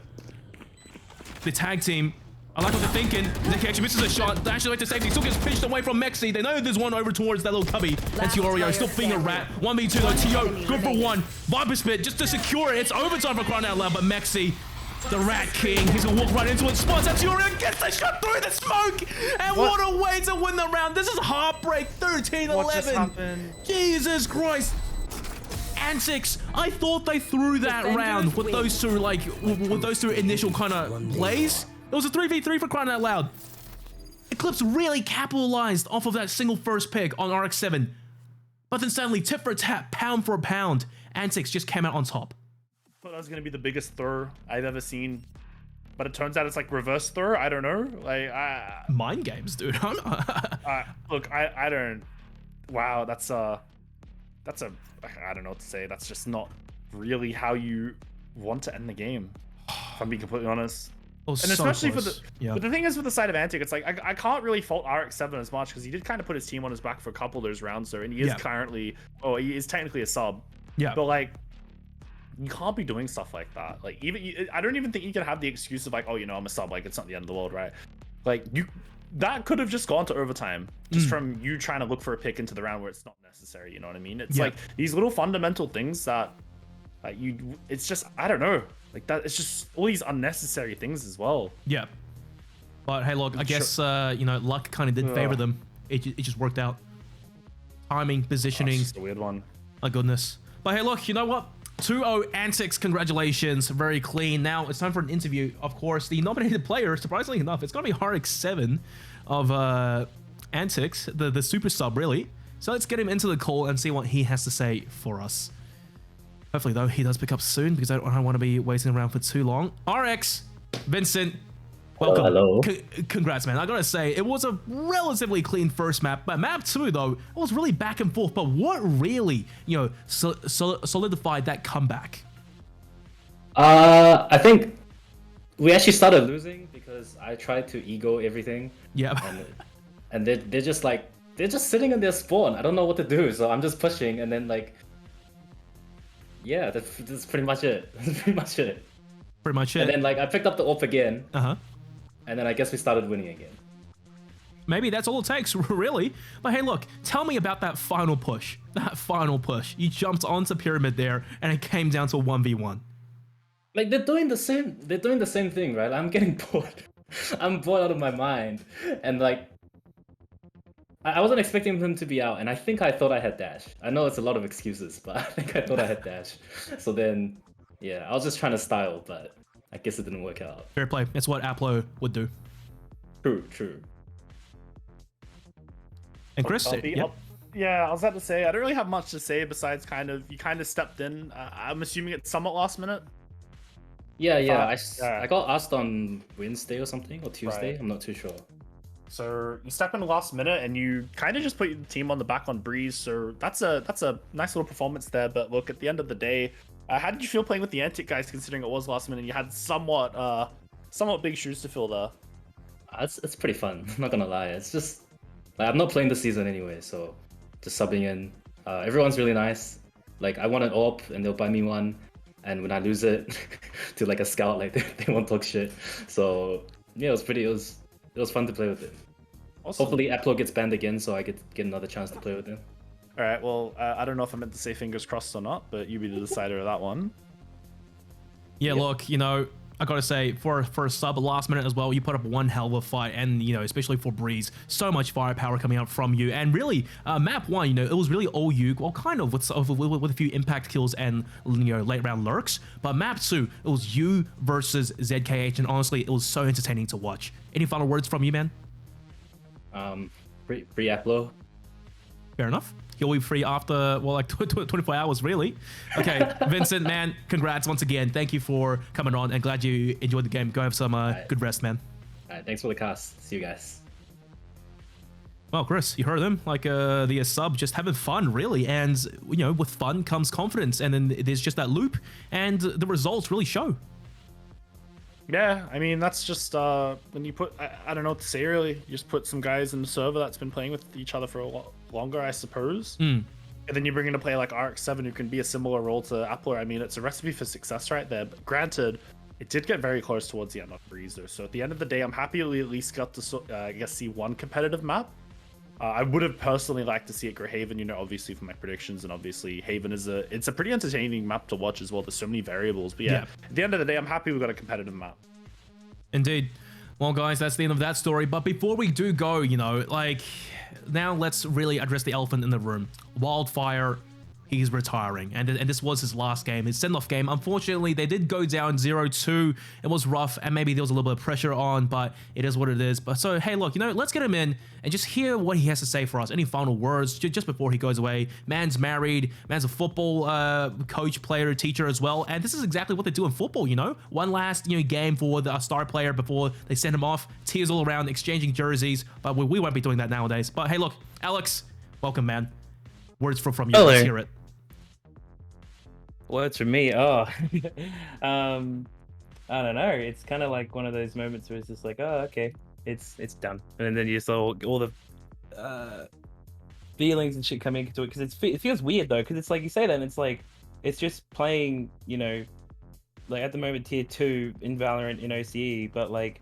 The tag team, I like what they're thinking. ZK actually misses a shot. They actually like to safety. Still gets pitched away from Mexi. They know there's one over towards that little cubby. And Teorio still being a rat. 1v2 though. Teo, good for one. Viper Spit just to secure it. It's overtime for crying out loud, but Mexi, the Rat King, he's gonna walk right into it. Spots out Teorio, gets the shot through the smoke. And what a way to win the round. This is heartbreak. 13-11. What just happened? Jesus Christ. Antics, I thought they threw that round with those two, like, with those two initial kind of plays. It was a 3v3 for crying out loud. Eclipse really capitalized off of that single first pick on RX7. But then suddenly, tip for tap, pound for pound, Antics just came out on top. I thought that was gonna be the biggest throw I've ever seen. But it turns out it's like reverse throw. I don't know. Like, Mind games, dude. look, I don't. Wow, that's a. I don't know what to say. That's just not really how you want to end the game. If I'm being completely honest. Oh, And especially for the, but the thing is with the side of Antic, it's like I can't really fault RX7 as much because he did kind of put his team on his back for a couple of those rounds there, and he is currently, he is technically a sub. Yeah. But like, you can't be doing stuff like that. Like I don't even think you can have the excuse of like, oh, you know, I'm a sub, like it's not the end of the world, right? Like that could have just gone to overtime just from you trying to look for a pick into the round where it's not necessary. You know what I mean? It's like these little fundamental things that it's just, I don't know, like that. It's just all these unnecessary things as well. Yeah. But hey, look, I guess, you know, luck kind of did favor them. It just worked out. Timing, positioning. That's just a weird one. My goodness. But hey, look, you know what? 2-0 Antics, congratulations. Very clean. Now it's time for an interview. Of course, the nominated player, surprisingly enough, it's going to be RX7 of Antics, the super sub, really. So let's get him into the call and see what he has to say for us. Hopefully, though, he does pick up soon because I don't want to be waiting around for too long. RX, Vincent, welcome. Hello. Congrats, man. I gotta say, it was a relatively clean first map, but map 2, though, it was really back and forth. But what really, you know, solidified that comeback? I think we actually started losing because I tried to ego everything. Yeah. And they're just like, they're just sitting in their spawn. I don't know what to do, so I'm just pushing, and then like, yeah, that's pretty much it. That's pretty much it. Pretty much it. And then like I picked up the AWP again. And then I guess we started winning again. Maybe that's all it takes, really. But hey, look, tell me about that final push. That final push. You jumped onto Pyramid there, and it came down to a 1v1. Like they're doing the same thing, right? I'm getting bored. I'm bored out of my mind. And like I wasn't expecting them to be out, and I thought I had dash. I know it's a lot of excuses, but I think I thought I had dash. So then, yeah, I was just trying to style, but I guess it didn't work out. Fair play. That's what Aplo would do. True. And Chris, yeah, I was about to say, I don't really have much to say besides you kind of stepped in. I'm assuming it's somewhat last minute. Yeah, yeah. Yeah. I got asked on Wednesday or something, or Tuesday. Right. I'm not too sure. So you step in the last minute and you kind of just put your team on the back on Breeze. So that's a nice little performance there. But look, at the end of the day, how did you feel playing with the Antic guys, considering it was last minute? You had somewhat big shoes to fill there. It's pretty fun. I'm not gonna lie. It's just like, I'm not playing this season anyway, so just subbing in. Everyone's really nice. Like I want an AWP and they'll buy me one, and when I lose it to like a scout, like they won't talk shit. So yeah, it was fun to play with it. Awesome. Hopefully Eplo gets banned again, so I get another chance to play with him. All right. Well, I don't know if I meant to say fingers crossed or not, but you be the decider of that one. Yeah, look, you know, I gotta say, for a sub last minute as well, you put up one hell of a fight, and you know, especially for Breeze, so much firepower coming out from you. And really, map one, you know, it was really all you, well, kind of with a few impact kills and you know late round lurks. But map two, it was you versus ZKH, and honestly, it was so entertaining to watch. Any final words from you, man? Free Eplo. Fair enough. He'll be free after, well, like 24 hours, really. Okay, Vincent, man, congrats once again. Thank you for coming on, and glad you enjoyed the game. Go have some good rest, man. Alright, thanks for the cast. See you guys. Well, Chris, you heard him, like the sub just having fun, really. And, you know, with fun comes confidence, and then there's just that loop, and the results really show. Yeah, I mean, that's just when you put, I don't know what to say really. You just put some guys in the server that's been playing with each other for a lot longer, I suppose. And then you bring in a player like RX7 who can be a similar role to Appler. I mean, it's a recipe for success right there. But granted, it did get very close towards the end of Breeze though. So at the end of the day, I'm happy we at least got to, I guess, see one competitive map. I would have personally liked to see it Haven, you know, obviously for my predictions, and obviously Haven is it's a pretty entertaining map to watch as well. There's so many variables, but yeah, at the end of the day, I'm happy we got a competitive map. Indeed. Well, guys, that's the end of that story. But before we do go, you know, like, now let's really address the elephant in the room. Wildfire, he's retiring. And this was his last game, his send-off game. Unfortunately, they did go down 0-2. It was rough, and maybe there was a little bit of pressure on, but it is what it is. But so, hey, look, you know, let's get him in and just hear what he has to say for us. Any final words just before he goes away. Man's married. Man's a football coach, player, teacher as well. And this is exactly what they do in football, you know? One last, you know, game for the star player before they send him off. Tears all around, exchanging jerseys. But we won't be doing that nowadays. But hey, look, Alex, welcome, man. Words from you. Hello. Let's hear it. Words from me. Oh, I don't know. It's kind of like one of those moments where it's just like, oh, okay, it's done, and then you just all the feelings and shit coming into it, because it feels weird though, because it's like you say that, and it's like it's just playing, you know, like at the moment tier 2 in Valorant in OCE, but like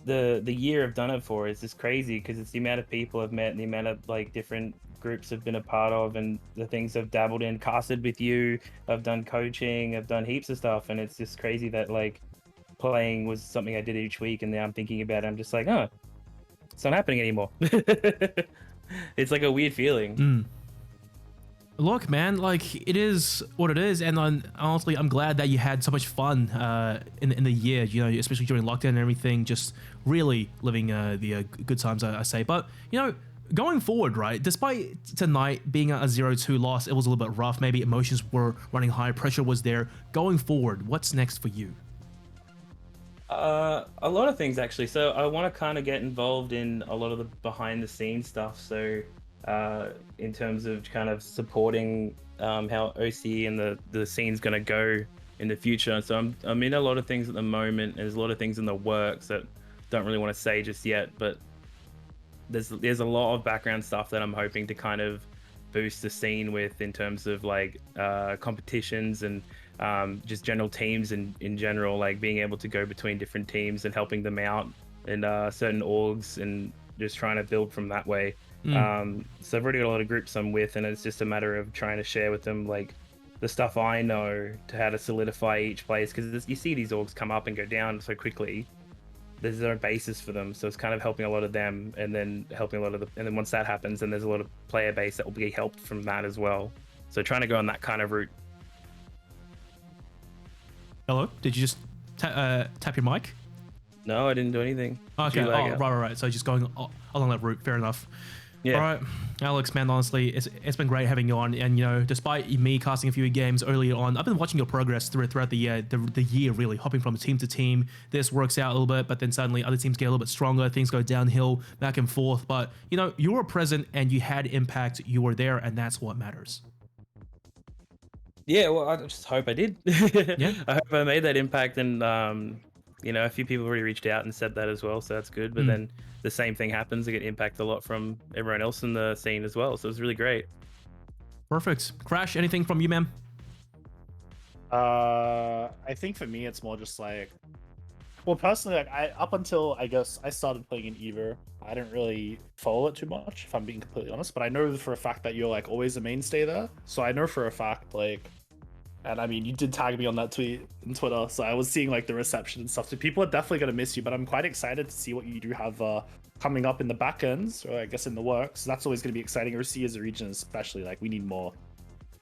the year I've done it for is just crazy, because it's the amount of people I've met and the amount of like different groups I've been a part of, and the things I've dabbled in, casted with you, I've done coaching, I've done heaps of stuff, and it's just crazy that like playing was something I did each week, and now I'm thinking about it, I'm just like, oh, it's not happening anymore. It's like a weird feeling. Look, man, like, it is what it is, and honestly, I'm glad that you had so much fun in the year, you know, especially during lockdown and everything, just really living the good times, I say. But, you know, going forward, right, despite tonight being a 0-2 loss, it was a little bit rough, maybe emotions were running high, pressure was there. Going forward, what's next for you? A lot of things, actually. So I want to kind of get involved in a lot of the behind the scenes stuff, so in terms of kind of supporting how OCE and the scene's going to go in the future. So I'm in a lot of things at the moment. There's a lot of things in the works that don't really want to say just yet, but there's a lot of background stuff that I'm hoping to kind of boost the scene with, in terms of like competitions and just general teams in general, like being able to go between different teams and helping them out in certain orgs, and just trying to build from that way. So I've already got a lot of groups I'm with, and it's just a matter of trying to share with them like the stuff I know to how to solidify each place, because you see these orgs come up and go down so quickly. There's no basis for them, so it's kind of helping a lot of them, and then helping a lot of and then once that happens, then there's a lot of player base that will be helped from that as well. So trying to go on that kind of route. Hello? Did you just tap your mic? No, I didn't do anything. Okay, Did you lag out? right. So just going along that route, fair enough. Yeah. All right, Alex, man, honestly, it's been great having you on. And, you know, despite me casting a few games earlier on, I've been watching your progress throughout the year, really, hopping from team to team. This works out a little bit, but then suddenly other teams get a little bit stronger. Things go downhill, back and forth. But, you know, you were present and you had impact. You were there, and that's what matters. Yeah, well, I just hope I did. Yeah. I hope I made that impact, and you know, a few people already reached out and said that as well, so that's good. But then the same thing happens. I get impact a lot from everyone else in the scene as well, so it's really great. Perfect. Crash, anything from you, man? I think for me, it's more just like, well, personally, like up until I guess I started playing in Evo, I didn't really follow it too much, if I'm being completely honest. But I know for a fact that you're like always a mainstay there, so I know for a fact like. And I mean, you did tag me on that tweet on Twitter, so I was seeing like the reception and stuff. So people are definitely going to miss you, but I'm quite excited to see what you do have coming up in the back ends, or I guess in the works. So that's always going to be exciting. Overseas as a region, especially, like we need more,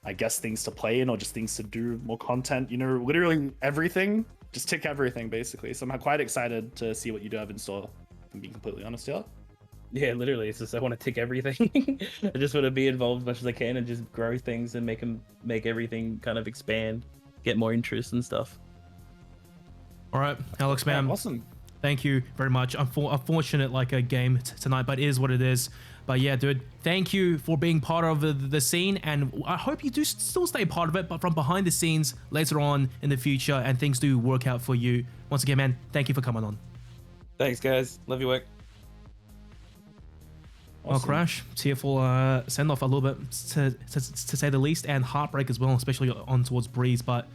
I guess, things to play in or just things to do, more content. You know, literally everything. Just tick everything basically. So I'm quite excited to see what you do have in store. If I'm being completely honest, yeah. Yeah, literally, it's just I want to tick everything. I just want to be involved as much as I can and just grow things and make everything kind of expand, get more interest and stuff. All right, Alex, man. Awesome. Thank you very much. Unfortunate like a game tonight, but it is what it is. But yeah, dude, thank you for being part of the scene, and I hope you do still stay part of it, but from behind the scenes later on in the future, and things do work out for you. Once again, man, thank you for coming on. Thanks, guys. Love your work. Well, Crash, tearful send off a little bit to say the least, and heartbreak as well, especially on towards Breeze, but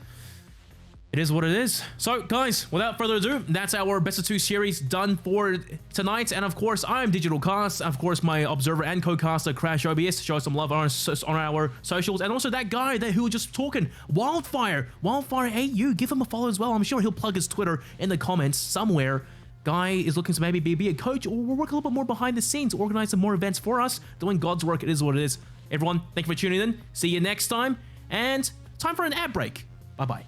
it is what it is. So guys, without further ado, that's our best of 2 series done for tonight. And of course, I'm Digital Cast. Of course, my observer and co-caster Crash OBS. Show some love on our socials, and also that guy there who was just talking, Wildfire AU. Give him a follow as well. I'm sure he'll plug his Twitter in the comments somewhere. Guy is looking to maybe be a coach, or we'll work a little bit more behind the scenes to organize some more events for us. Doing God's work, it is what it is. Everyone, thank you for tuning in. See you next time, and time for an ad break. Bye-bye.